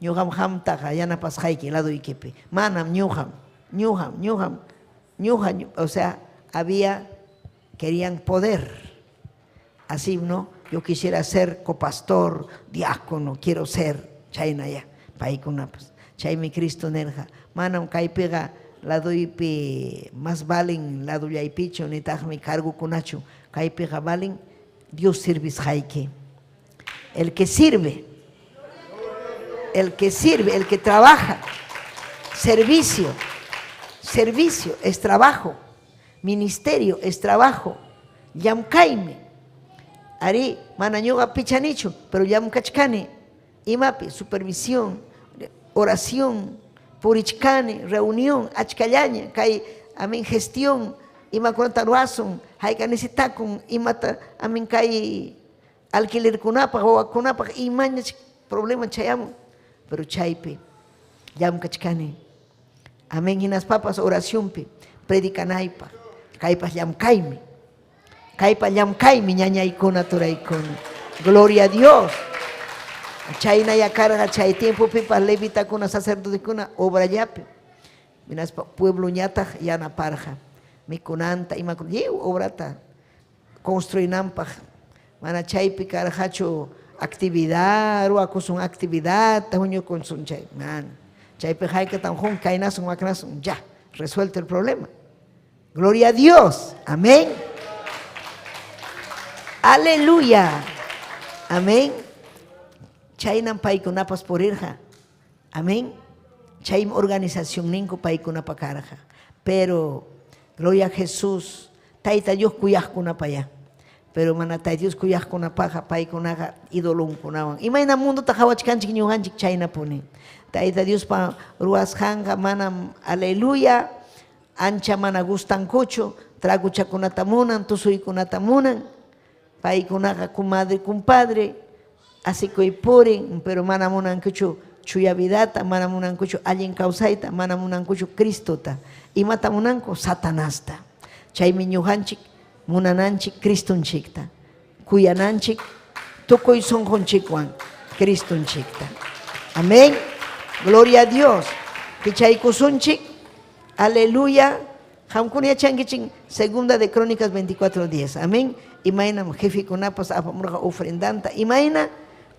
Ñugam hamtaja, yana pasjaiki, lado ikipi. Manam ñugam, o sea, querían poder. Así, ¿no? Yo quisiera ser copastor, diácono, quiero ser. Chayna ya, paikunapas. Chay mi Cristo nerja. Manam kaipega lado ipi más valen lado yaipicho ni mi cargo kunachu. Kaipega valen Dios sirvis jaike. El que sirve, el que trabaja, servicio es trabajo, ministerio es trabajo. Yamkaime, ari manañoga pichanicho, pero yamkachkane. Imapi, supervisión, oración, purichkane, reunión, achkallaña, kay amin gestión, ima contaruason, haikanisitakun, imata amin kay alquiler kunapa, o kunapa, imaña problema chayamo, pero chaype, yam kachkane. Amén, hinas papas, oración pe, predicanaipa, kaipas yam kaime, ñaña ikona, tora ikona. Gloria a Dios. Chayna ya carga, chay tiempo pipa levita kuna sacerdote kuna obra yape. Minas pueblo ñata yana parja. Mi kunanta y macro obrata. Construinampa. Mana chaypi carjacho actividad, o acosun actividad, tajuño con sun chay. Man. Chaypi jaika tan jun kainasun macnasun. Ya, resuelto el problema. Gloria a Dios. Amén. Aleluya. Amén. Chaynam paikunapas por irja. Amén. Chaym organización ninko paikunapa karja. Pero, gloria a Jesús, taita Dios kuyajkunapaya. Pero mana taita Dios kuyajkunapaja paikunaga idolunkunawan. Imayna mundo tajawachkanchik ñujanchik chayna puni. Taita Dios pa ruashanga manam aleluya. Ancha mana gustankuchu. Traguchakunata munan, tusuykunata munan. Paikunaga kumadre, kumpadre. Así que puren, pero manamunan kuchu chuya vidata, manamunan kuchu alguien causaita, manamunan kuchu Cristota, y matamunanko Satanasta. Chay miñuhanchik, munananchik, Cristunchikta, kuyananchik, tukoy sonjonchikwan, Cristunchikta. Amén. Gloria a Dios. Kichay kusunchik, aleluya. Hamkunia changiching, segunda de Crónicas 24:10. Amén. Imaina jefe kunapas apamurga ofrendanta. Imaina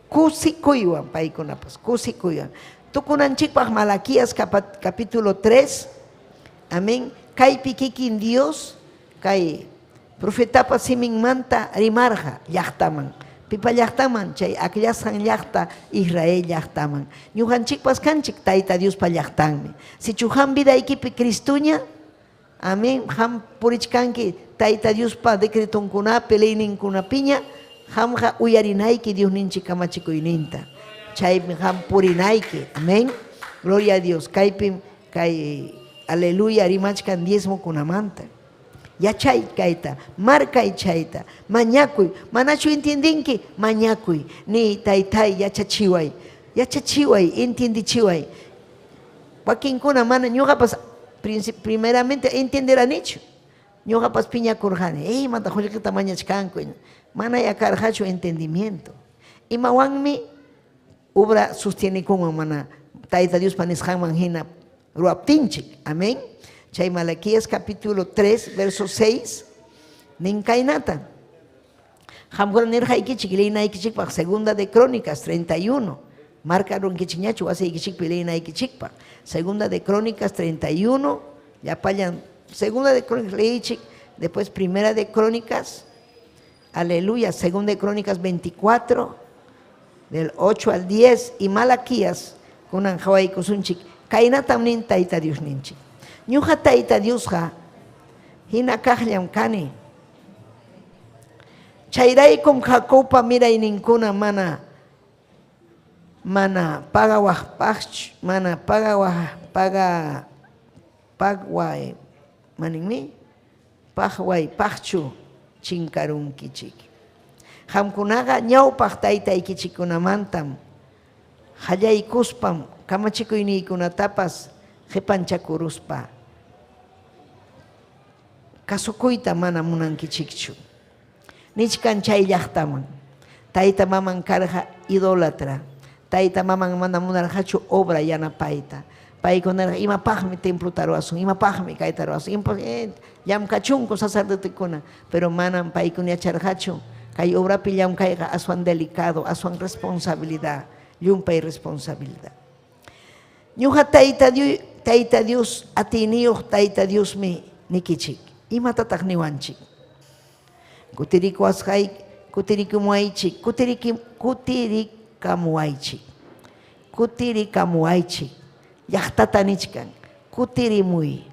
kusikuywan paikunapas, kusikuywan. Tukunanchikpaj Malaquías capítulo 3. Amén. Kay pikikin Dios, kay profetapa siminmanta rimarja llaqtaman. Pipa llaqtaman, chay akllasan llaqta Israel llaqtaman. Ñujanchikpas kanchik taita Dios pa llaqtanmi. Si chujan vida ikipi Cristuña, amén, ham purichkanki taita Dios pa decretonkunapi leyninkunapiña, hamja uyarinaiki Dios ninchi kamachikuyninta. Chay ham purinaiki. Amén. Gloria a Dios. Kaypim kay aleluya rimachkan diezmo kunamanta. Yachay kayta, markay chayta, mañakuy. Manachu entiendinki, mañakuy. Ni taytay yachachiway. Yachachiway, entiendichiway. Wakinkuna mana ñuqapas primeramente entenderán hecho. Ñuqapas piña kurjani. Mata jollita mañachkanku. Mana ya carjacho entendimiento. Imawanmi obra sostiene como mana taita Dios panishanman hina ruaptinchik. Amén. Chay Malaquías capítulo 3 verso 6. Ninkainata. Hamgora nerja ikichik leina ikichik pa segunda de Crónicas 31. Marcaron kichiñachu hace ikichik leina ikichik pa. Segunda de Crónicas 31. Ya payan segunda de Crónicas leichik, después primera de Crónicas. Aleluya, segunda de Crónicas 24 del 8 al 10 y Malaquías con anjawai kusunchik. Kaina tamnin taita Dios ninchik. Ñuja taita Dios ha hina kahlyam kani. Chayray con Jacopa mira y ninkuna mana pagawah pach mana pagway maningmi pagway pachu chinkarun kichik. Hamkunaga ñawpaq taytaykichikunamantam hallaykuspam kamachikuyninkunatapas qhipanchakuruspa kasukuyta mana munankichikchu. Nichkan chay llaqtaman tayta maman karqa idólatra, tayta maman mana munarqachu obra yanapayta. Paykunaqa imapaqmi templuta ruwasun, imapaqmi kayta ruwasun, llamkachunku sacerdotekuna, pero manam paykuna yacharqachu kay obrapi llamkayqa aswan delicado, aswan responsabilidad, llumpay responsabilidad. Ñuqa tayta Dios atiniyuq tayta Diosmi nikichik, imatataq niwanchik. Kutirikamuaychik, kutirikamuaychik, llaqtata nichkan, kutirimuy,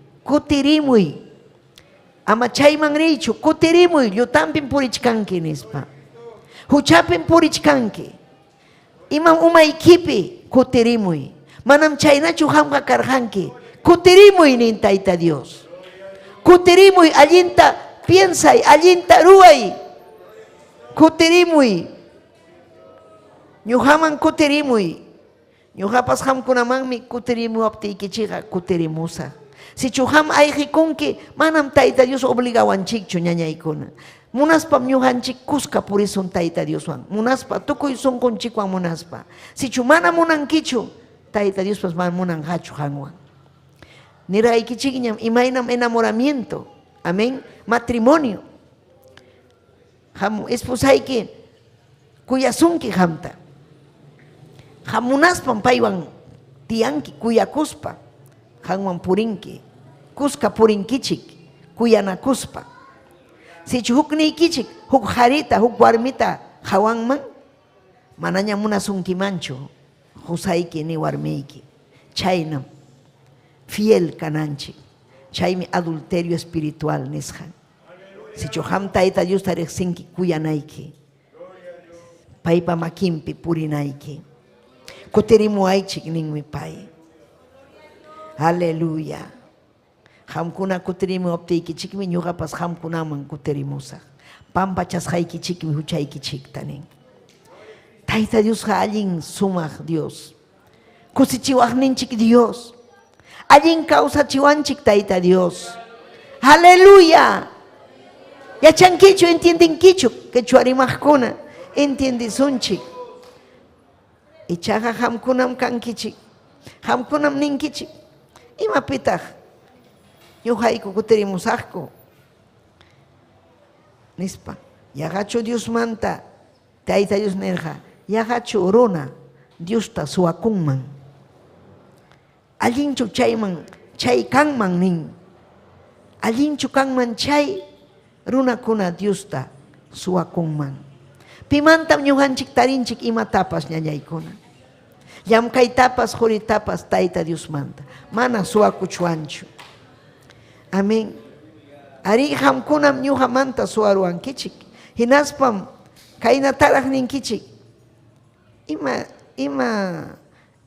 ama chayman riychu, kutirimuy, llutanpin purichkanki nispa, huchapin purichkanki, imam umaykipi kutirimuy, manam chaynachu hamqa karqanki, kutirimuy nin tayta Dios, kutirimuy, allinta piensay, allinta ruway, kutirimuy, ñuqaman kutirimuy, ñuqapas hamkunamanmi kutirimuwaptiykichiqa kutirimusa. Sichu ham ayqikunki manam tayta Dios obligawanchikchu ñañaykuna. Munaspam ñuqanchik kuska purisun tayta Dioswan, munaspa tukuy sunqunchikwan munaspa. Sichu mana munankichu tayta Diospas mana munanqachu qanwan. Niraykichikñam imaynam enamoramiento, amén, matrimonio. Ham esposayki kuyasunki hamta. Hamunaspam paywan tiyanki kuyakuspa, hanwan purinki, kuska purinkichik, kuyanakuspa. Sichu hukniykichik, huk harita, huk warmita hawanman, manaña munasunkimanchu, husayki ni warmiyki. Chaynam, fiel kananchik, chaymi adulterio espiritual nishan. Sichu ham tayta Dios tariqsinki kuyanayki, paypa makinpi purinayki. Kutirimuaychik ninmi pay. Aleluya. Hamkuna kutirimuaptiykichikmi ñuqapas hamkunaman kutirimusaq. Pampachasqaykichikmi huchaykichikta nin. Tayta Diosqa allin sumaq Dios. Kusichiwaqninchik Dios. Allin kawsachiwanchik tayta Dios. Aleluya. Yachankichu, entiendinkichu quechua rimaqkuna entiendisunchik. Ichaqa hamkunam kankichik, hamkunam ninkichik, imapitaq ñuqayku kutirimusaqku nispa, yaqachu Diosmanta tayta Dios nirqa, yaqachu runa Diosta suwakunman, allinchu chayman, chay kanman nin, allinchu kanman chay runakuna Diosta suwakunman. Pimantam ñuqanchik tarinchik imatapas ñañaykuna. Llamkaytapas quritapas tayta Diosmanta mana suwakuchwanchu. Amén. Ari hamkunam ñuqamanta suwaruwankichik. Hinaspam kaynataraq ninkichik.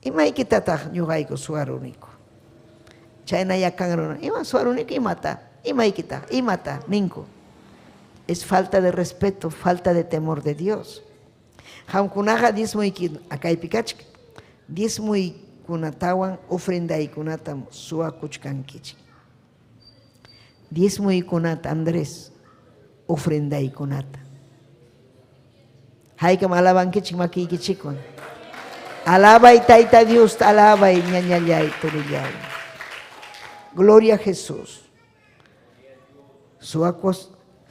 Imaykitataq ñuqayku suwaruniku. Chayna yakan runa. Ima suwaruniku imata. Imaykitaq imata ninku. Es falta de respeto, falta de temor de Dios. Hamkunaqa diezmuyki akaypikachik, diezmuykunatawan ofrendaykunatam suwakuchkankichik. Diezmuykunata Andrés ofrendaykunata. Haykam alabankichik makiykichikwan. Alabay tayta Dios, alabay ñañallay turillay. Gloria a Jesús.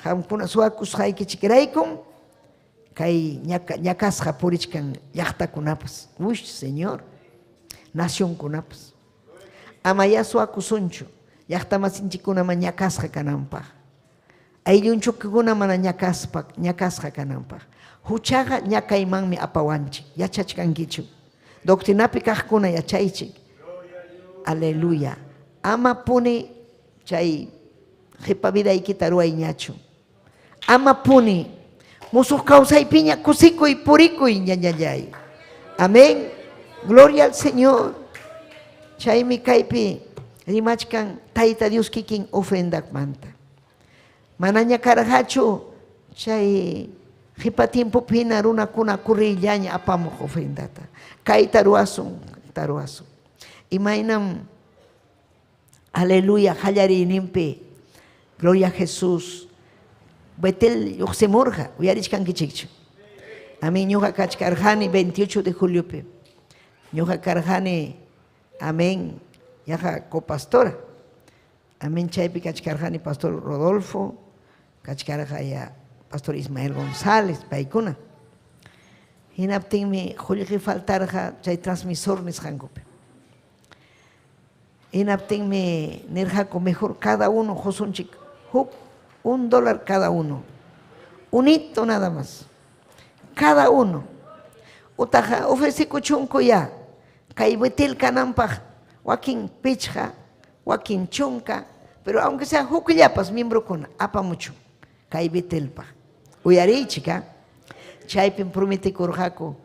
Hamkuna suwakusqaykichikraykum kay ñakasqa purichkan llaqtakunapas. Uy, Señor, nacionkunapas. Ama ya suwakusunchu, llaqtamasinchikunaman ñakasqa kananpaq. Ayllunchukuna mana ñakasqa kananpaq. Huchaqa ñakaymanmi apawanchik, yachachkankichu. Doctrinapi kaqkuna yachaychik. Aleluya. Ama puni chay qhipavidaykita ruwayñachu. Ama puni musuq kawsaypiña kusikuy purikuy ñañallay. Amén. Gloria al Señor. Chaymi kaypi rimachkan tayta Dios kikin ofrendakmanta. Manaña karqachu chay Hipa tiempo pina runa kuna kurillaña apamo ofrendata. Kai taruasun. Imainam, aleluya, hallari nimpe, gloria a Jesús. Betel yoxemorja, uyarichkan kichikchu. Amén, ñuja kachkarjani 28 de julio pe. Ñuja karjani, amén, yaja copastora. Amén, chaypi kachkarjani pastor Rodolfo, kachkarja ya pastor Ismael González, paikuna. Hinaptingmi julji faltarja chay transmisor nisjangope. Hinaptingmi nirjako mejor cada uno, josunchik, $1 cada uno. Unito nada más. Cada uno. Utaja ofrecico chunco ya. Kaibetil kanampaj, wakin pichja, wakin chunka, pero aunque sea juquillapas, miembro con apa mucho. Kaibetelpa. Uyari chica. Chaypin promete corjaco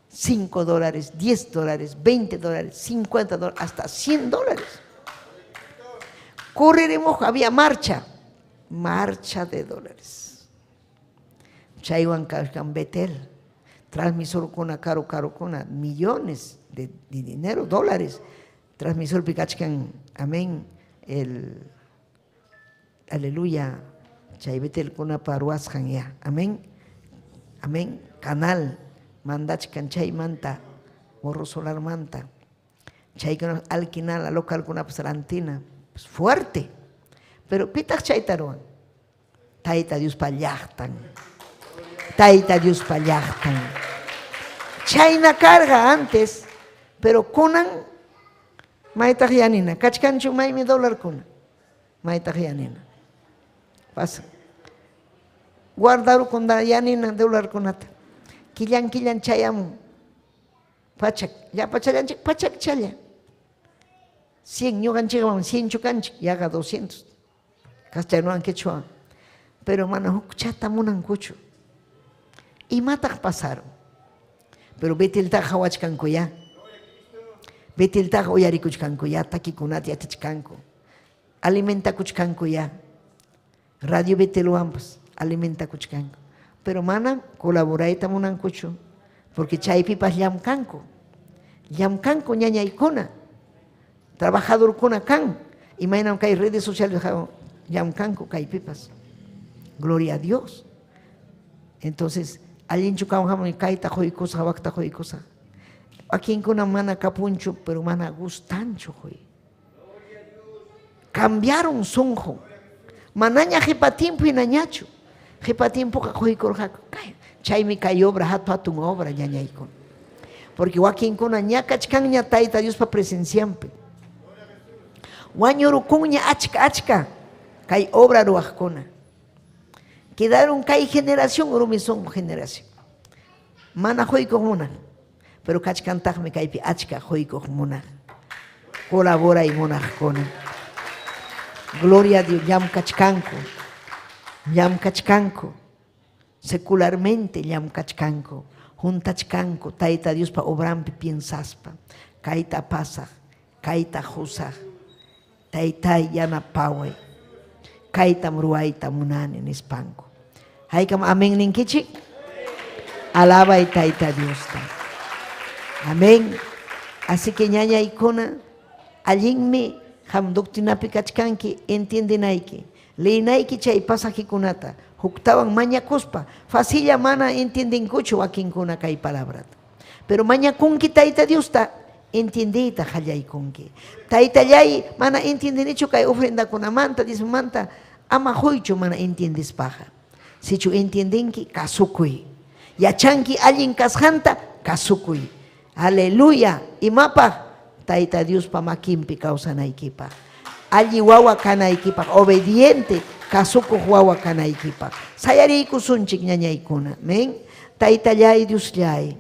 $5, $10, $20, $50, hasta $100. Correremos, había marcha de dólares. Chaywan kashkan betel, transmisor con caro con millones de dinero, dólares. Transmisor pikachkan, amén, el aleluya, chay betel con paruasjan ya, amén. Amén. Canal, mandachkan chay manta, morro solar manta, chay que nos alquina la local con una pasarantina, pues fuerte. Pero pitak chay taruan, taita Dios payachtan, chayna carga antes, pero kunan, maitag yanina, kachkanchu may mi $1 kuna, maitag yanina, pasa. Guardaru con yanina $1 kunata. Killan chayamu. Pachak, ya pachayanchik, pachak chaya. 100 ñuganchik, 100 chukanchik, yaga 200. Castellano quechua. Pero manahuk chata munan kuchu. Y matak pasaron. Pero betil ta hawachkanku ya. Betil ta uyarikuchkanku ya, takikunati atichkanku. Alimenta kuchkanku ya. Radio betel wampas. Alimenta kuchkanko. Pero mana colaboraita munan kuchu, porque chaypipas llamkanko ñañaykuna, trabajador kuna kan, y mainam kay redes sociales llamkanko kaypipas. Gloria a Dios. Entonces, alguien chukawan kaita joykosa, wakta joykosa. Aquí en kuna mana kapuncho, pero mana gustancho joy. Cambiaron sonjo. Manaña jepatimpo y nañacho. Jepatimpo kajoikorjako. Chaymi kay obra, hatun obra ñañaykun. Porque wakin kuna ñakachkan ña taita Dios pa presenciampe. Wañurukun ña achka. Kay obra ruajkuna. Quedaron kay generación, urumison generación. Mana joikoj munan. Pero kachkantajme kaypi achka joikoj munan. Colabora y monajkuna. Gloria a Dios, llamkachkanko, secularmente llamkachkanko, juntachkanko, taita Dios pa obrampi piensaspa, kaita pasaj, kaita jusaj, taitay yana paway, kaita mruaita munani nispanko. Haykam amén ninkichik, alaba y taita Dios ta. Amén. Así que ñaña ikona, allinmi, ham doctrinapi kachkanki, entiendenaiki. Leinaiki chay pasajikunata. Juktawan mañakuspa. Facilla mana entienden kuchu akinkuna kay palabrat. Pero mañakunki taita Diosta entiendita hallaykunki. Taita yay mana entiendenichu kay ofrenda kunamanta, dismanta, ama hoychu mana entiendes paja. Sichu entiendenki kasukuy. Yachanki allin kasjanta kasukuy. Aleluya. Imapa taita Dios pa makimpi kausanaykipa. Alli wawa kanaykipa, obediente kasuko wawa kanaykipa. Sayariku sunchik ñañaykuna. Men taita llay Dios llay.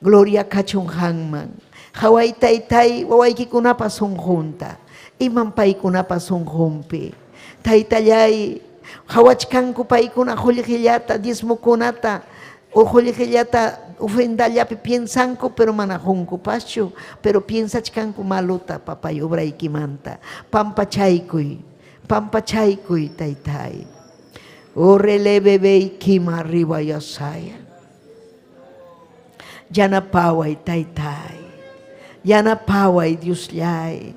Gloria kachun hangman. Haway taytay wawaykikunapa son junta. Iman paykunapa son humpi. Taita llay hawachkanku paykuna juligillata diezmokunata o juligillata ofrendallapi piensanku pero manajunku pachu, pero piensachkanku maluta papay obraykimanta. Pampachaykuy taytay. Orele bebe kima arriba yasaya. Yana paway taytay. Yana paway Dios yay.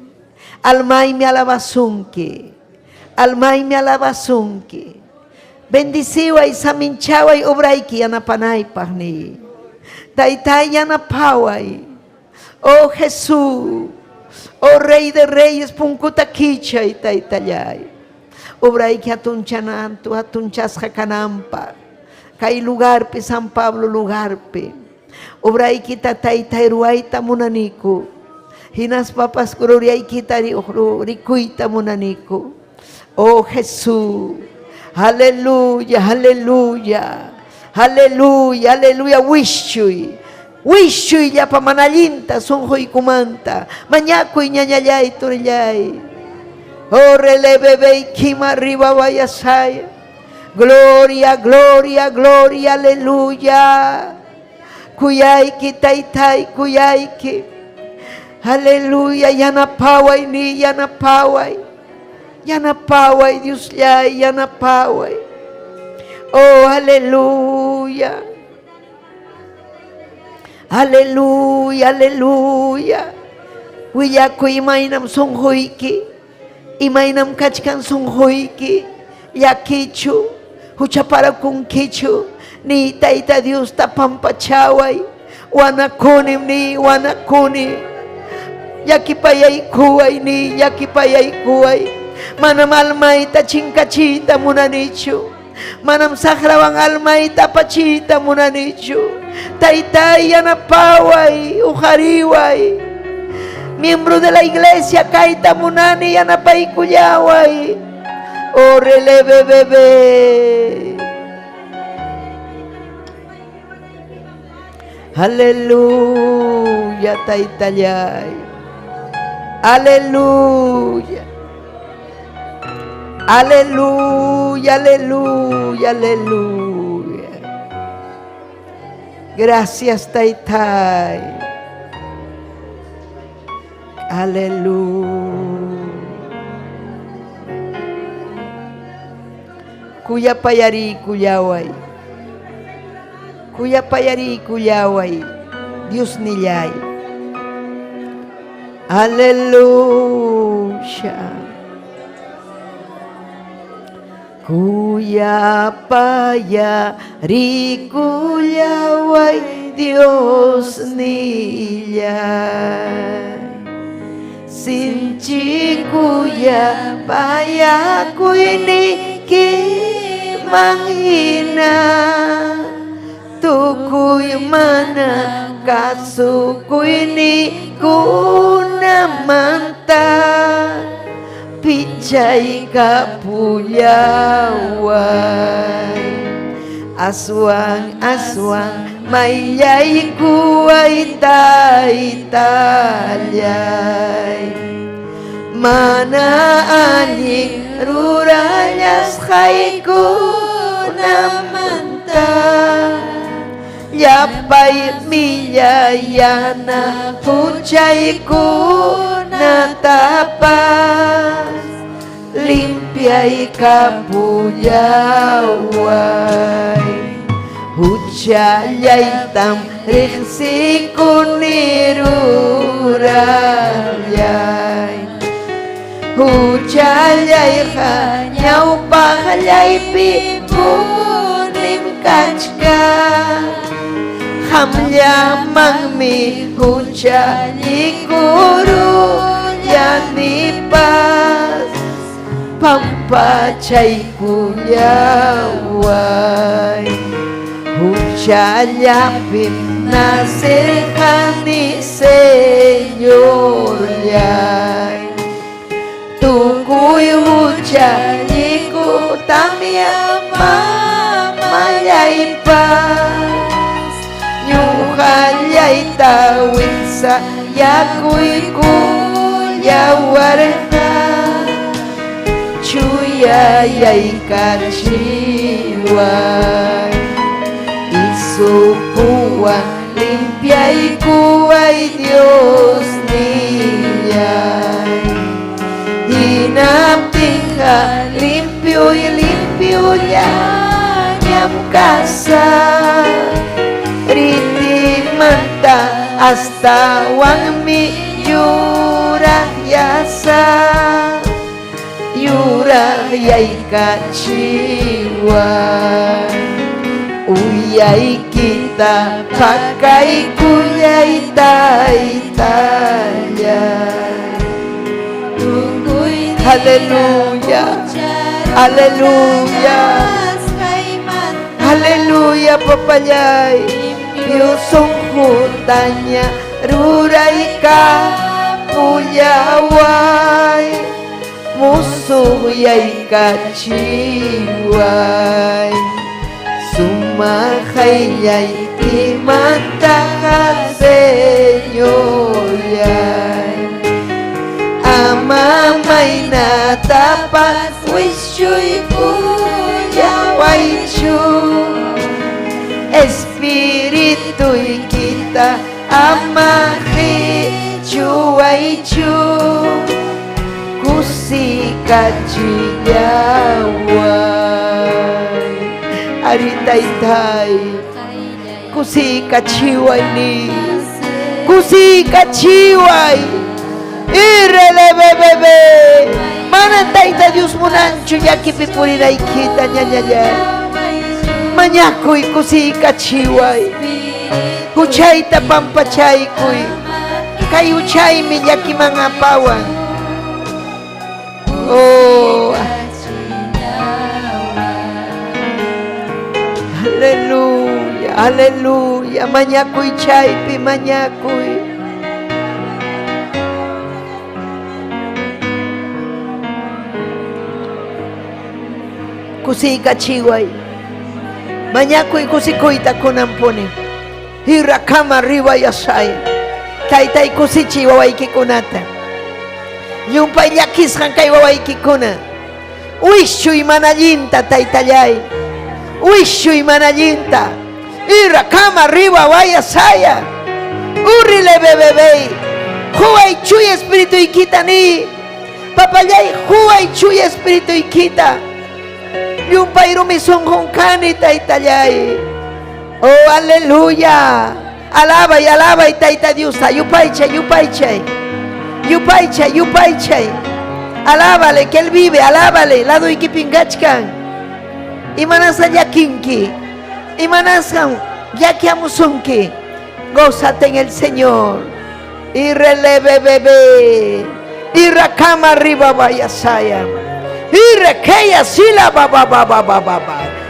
Almay mi alabasunki. Almay mi alabasunki. Bendiciway saminchaway obrayki yana panay pagni. Taytay yana paway. Oh Jesús. Oh Rey de Reyes punkuta kichay taytayay. Obrayki atunchanan atunchas jacanampa. Kay lugar pe San Pablo lugar pe. Obray kita taytay ruayta munaniku. Hinas papas kururiay kita rikuita munaniku. Oh Jesús. Aleluya, aleluya. Aleluya, aleluya. Wishuy. Wishuy ya pamanalinta sunhoy kumanta. Mañakoy ñañayay turiyay. Oh relebebe kima arriba vayasaya. Gloria, gloria, gloria, aleluya. Kuyayki taytay, kuyayki. Aleluya, yanapaway ni, yanapaway. Yanapaway, Dios yay, yanapaway. Oh, aleluya. Aleluya, aleluya. Wiyaku imaynam sonhoyki. Imaynam kachkan sonhoyki. Yakichu, huchapara kun kichu. Ni tayta Dios tapampachaway. Wanakunim ni, wanakunim. Yakipayay kuway ni, yakipayay kuway. Manam almayta chinkachita munanichu. Manam sakrawang almayta pachita munanichu. Taytay yanapaway, ujariway. Miembro de la iglesia kaita munani yanapay kuyaway. Orele bebé. Aleluya, taytayay. Aleluya. Aleluya, aleluya, aleluya. Gracias, taytay. Aleluya. Kuya payari kuyaway. Kuya payari kuyaway. Dios niyay. Aleluya. Kuya payari kuyaway. Dios niyay. Sinchi kuya paya kuini ki manghina tukuy mana kasukuy ni kunamanta pichay kapuyaway aswang aswang mayay kuway taytayay mana aning rurallas kay kunamanta yapay miyayana puchay kunatapas limpiay kapuyaway huchayay tam riksi kunirurayay huchayay hanyaw pahalyay pipunim kachka hamlyamang mi huchayi kuru yanipas pampachay kuyaway huchayapin nasirhani Señor yay tukuy huchayi ku tamyamayay pas nyuhalyay tawin sa yakuy kuyawarna chuyayay kachiway isupuan limpiay kuway Dios niyay hinapting ka limpyo'y kuya nyam kasa riti manta hasta wangmi yurah yasa yurah yai kaciwa uyai kita pakai kuyai taya. Haleluya, haleluya, haleluya papayay piusong hutanya ruray ka puyaway musuh yay kaciway sumakayay imanta ka Señor yay amamay na tapat wisyo'y kuyaway-chu espiritu'y kita amahi chuway-chu kusikachiyaway aritaytay kusikachiway ni kusikachiway irelebebebe manantayta Dios munancho yakipipuriray kita ñañaya mañakuy kusikachiway huchayta pampachaykuy kay huchaymi yakimangapawan oh aleluya aleluya mañakuy chaypi mañakuy kusikachiway mañakuy kusikuyta kunampuni hirakama arriba yasaya taytay kusichiy wawaykikunata yumpay llakisqan kay wawaykikuna uyshuy mana allinta taytallay uyshuy mana allinta hirakama arriba wayasaya urrile bebebey huway chuy espirituykita ni papallay huway chuy espirituykita yumpay rumisunqunqani taytallay oh aleluya alabay alabay tayta Diosta yupaychay yupaychay yupaychay yupaychay alábale que él vive alábale lado ikipingachkan imanasa yakinki imanasan yakiamusunki gózate en el Señor y releve bebé y rakama arriba vayasaya y requeya sila ba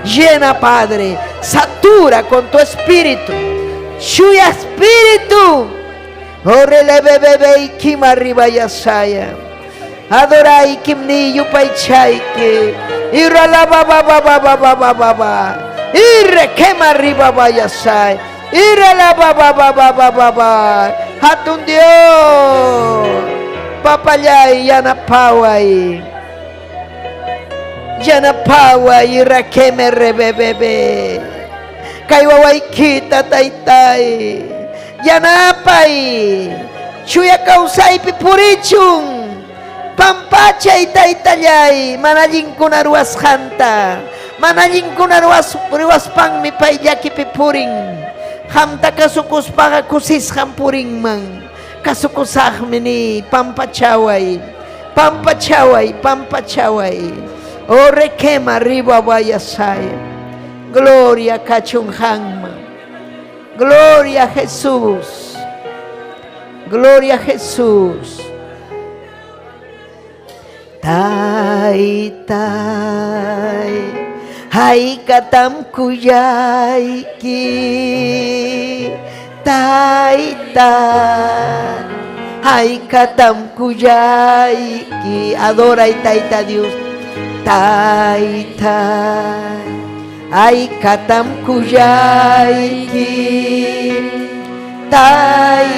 llena Padre satura con tu espíritu Shuya espíritu oh releve bebé y kim arriba yasaya adorai kimni yupaychayke y ralaba ba y requema arriba vayasay y ralaba ba hatun Dios papayay yanapaway yanapaway requeme rebebebe kaywaway kita taytay yanapay chuya kausay pipurichun pampachay taytallay manallin kunaruas hanta manallin kunaruas pang mi pay yaki pipuring hamta kasukuspaga kusis hampuring mang kasukusahmi ni pampachaway o requema arriba vayasaya gloria kachunhanma gloria a Jesús gloria a Jesús tay hay katam kuyayki tay hay katam kuyayki adora y tayta Dios tay hay katam kuyayki tay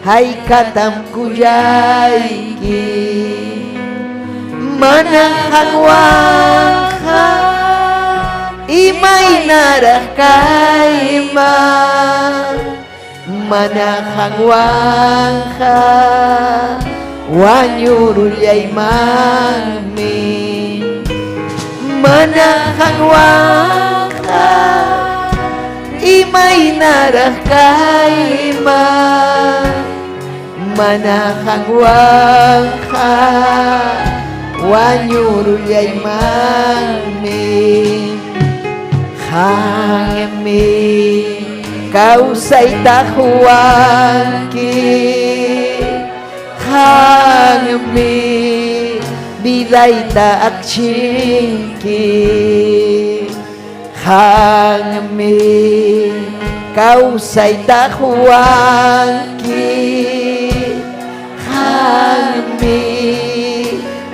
hay katam kuyayki manahangwaha imay narakayma manahangwaha wanyurulyay mami mana hangwanga imaynaraq kayma mana hangwanga wañurullaymanmi hangmi kawsayta huwanki hangmi vidayta akchinki hangmi kawsayta huwanki hangmi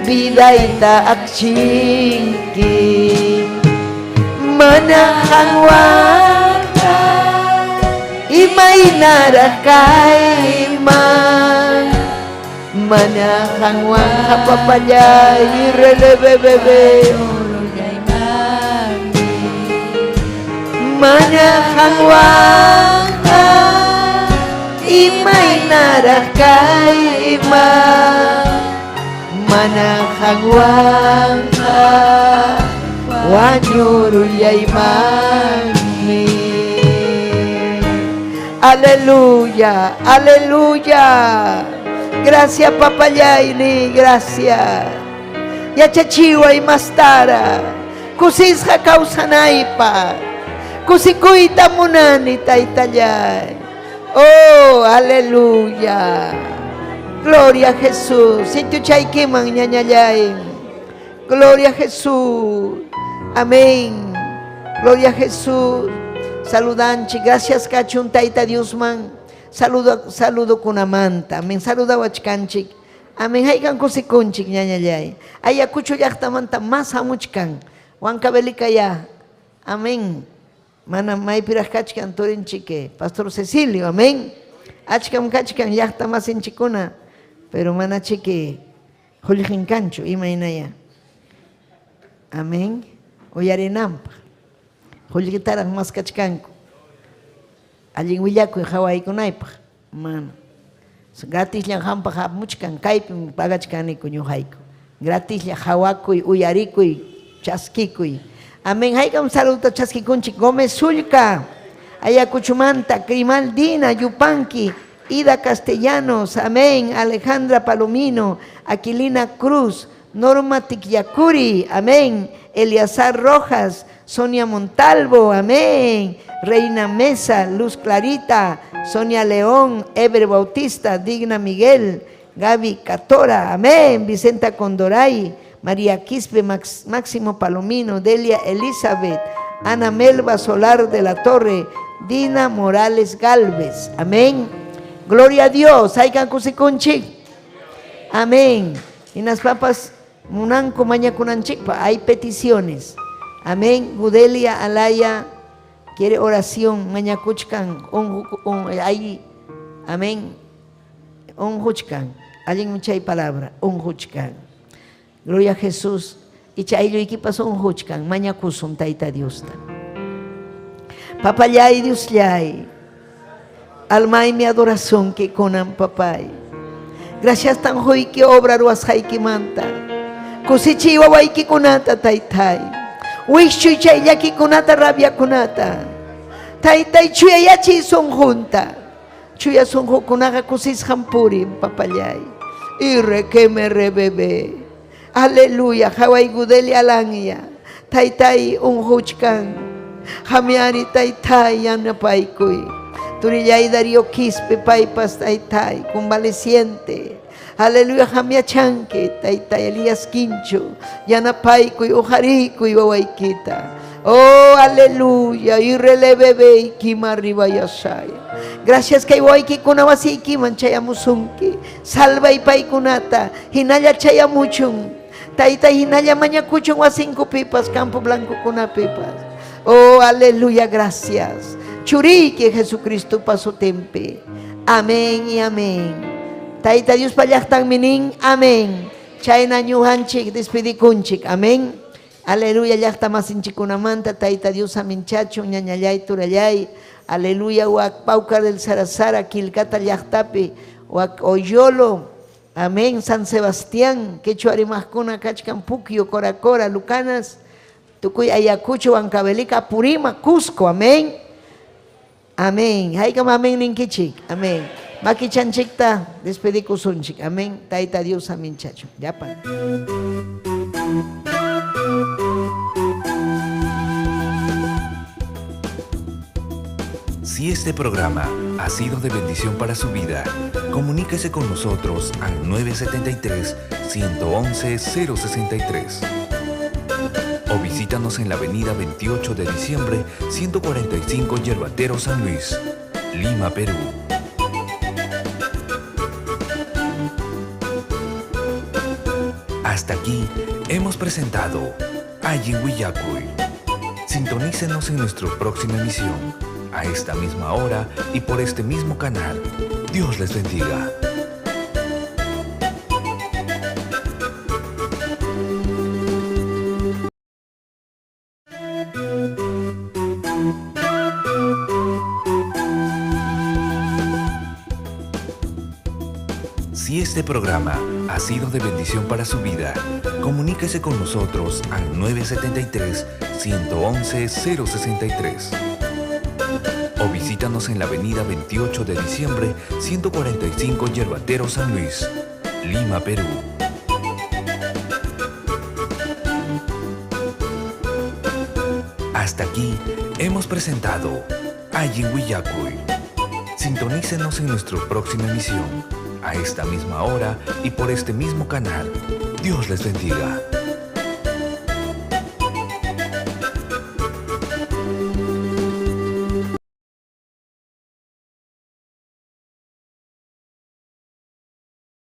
vidayta akchinki mana hangwanga imaynaraq kayman mana hangwanga papayay relebebebe mana hangwanga imaynaraq kayman mana hangwanga wañurullaymanmi. Aleluya, aleluya. Gracias papayayni, gracias. Yachachiway mastara, kusisqa kawsanaypaq, kusikuyta munani taytallay. Oh, aleluya. Gloria a Jesús. Sitio chaykiman ñañallay. Gloria a Jesús. Amén. Gloria a Jesús. Saludanchi. Gracias kachun tayta Diosman. Saludo kunamanta. Amén. Saluda wachkanchik. Amén. Haykan kusikunchik ñañallay. Ayakuchu llaqtamanta mas hamuchkan. Huancabelica. Amén. Mana maypiraq kachkan turinchike. Pastor Cecilio. Amén. Achkam kachkan llaqta masinchikuna. Pero mana chique huljinkanchu imaynaya. Amén. Uyarinampa. Huljitaran mas kachkanku. Allin willakuy hawaykunaypaq. Mana. Gratislla hampa hamuchkan kaypin pagachkaniku ñuqayku. Gratislla hawakuy, uyarikuy, chaskikuy. Amén. Haykam saludo chaskikunchik. Gómez Zulca. Ayacuchumanta, Grimaldina, Yupanqui, Ida Castellanos, amén. Alejandra Palomino, Aquilina Cruz, Norma Tikyakuri, amén. Eliazar Rojas, Sonia Montalvo, amén. Reina Mesa, Luz Clarita, Sonia León, Eber Bautista, Digna Miguel, Gaby Catora, amén. Vicenta Condoray, María Quispe, Máximo Palomino, Delia Elizabeth, Ana Melba Solar de la Torre, Dina Morales Galvez, amén. Gloria a Dios. Haykan kusikunchik. Amén. Y las papas munanco maña kunanchikpa. Hay peticiones. Amén. Gudelia Alaya quiere oración. Maña kuchkan. Ahí. Amén. Huchkan. Alguien mucha palabra. Huchkan. Gloria a Jesús. Y chayo y pasó huchkan. Maña kusun taita Dios. Papayay Dios yay. Alma y mi adoración que conan papay. Gracias tan hoy que obra ruas haiki manta. Kusichi wawaiki kunata taitai. Wishu chayaki kunata rabia kunata. Taitai chuya yachi son junta. Chuya son kunaga kusis hampuri papayay. Irre que me rebebe. Aleluya. Hawai gudeli alangya. Taitai huchkan. Hamiani taitai yanapaikui. Turillay Darío Quispe, Paipas, Taitai, convaleciente. Aleluya, Jamia Chanque, Taitai, Elías Quincho, Yanapaico y Ojarico y Babaikita. Oh, aleluya, y relebebe y Kima arriba Yasaya. Gracias que Iwaiki kunawasi Kiman Chayamusunki, salva y paikunata, Hinaya Chayamuchun, Taitai Hinaya Mañacuchun wa 5 pipas, Campo Blanco kuna pipas. Oh, aleluya, gracias. Churi que Jesucristo pasó tempe. Amén y amén. Taita Dios payaktan minin. Amén. Chayna ñuhanchik despedikunchik. Amén. Aleluya yakta masinchikunamanta. Taita Dios aminchacho ñañallay turallay. Aleluya wak pauca del Sarasara kilkata yaktapi wak Oyolo. Amén. San Sebastián. Quechua arimaskuna kachkan Puquio, Cora Cora, Lucanas. tukuy Ayacucho, Huancavelica, Purima, Cusco, amén. Amén. Haykam amén ninkichik. Amén. Makichanchikta despedikusunchik. Amén. Taita Dios amén chacho. Yapan. Si este programa ha sido de bendición para su vida, comuníquese con nosotros al 973-111-063 o visítanos en la avenida 28 de diciembre, 145 Yerbatero, San Luis, Lima, Perú. Hasta aquí hemos presentado Ayin Willacuy. Sintonícenos en nuestra próxima emisión, a esta misma hora y por este mismo canal. Dios les bendiga. Si este programa ha sido de bendición para su vida, comuníquese con nosotros al 973-111-063 o visítanos en la avenida 28 de diciembre, 145 Yerbatero, San Luis, Lima, Perú. Hasta aquí hemos presentado Ayin Willacuy. Sintonícenos en nuestra próxima emisión, a esta misma hora y por este mismo canal. Dios les bendiga.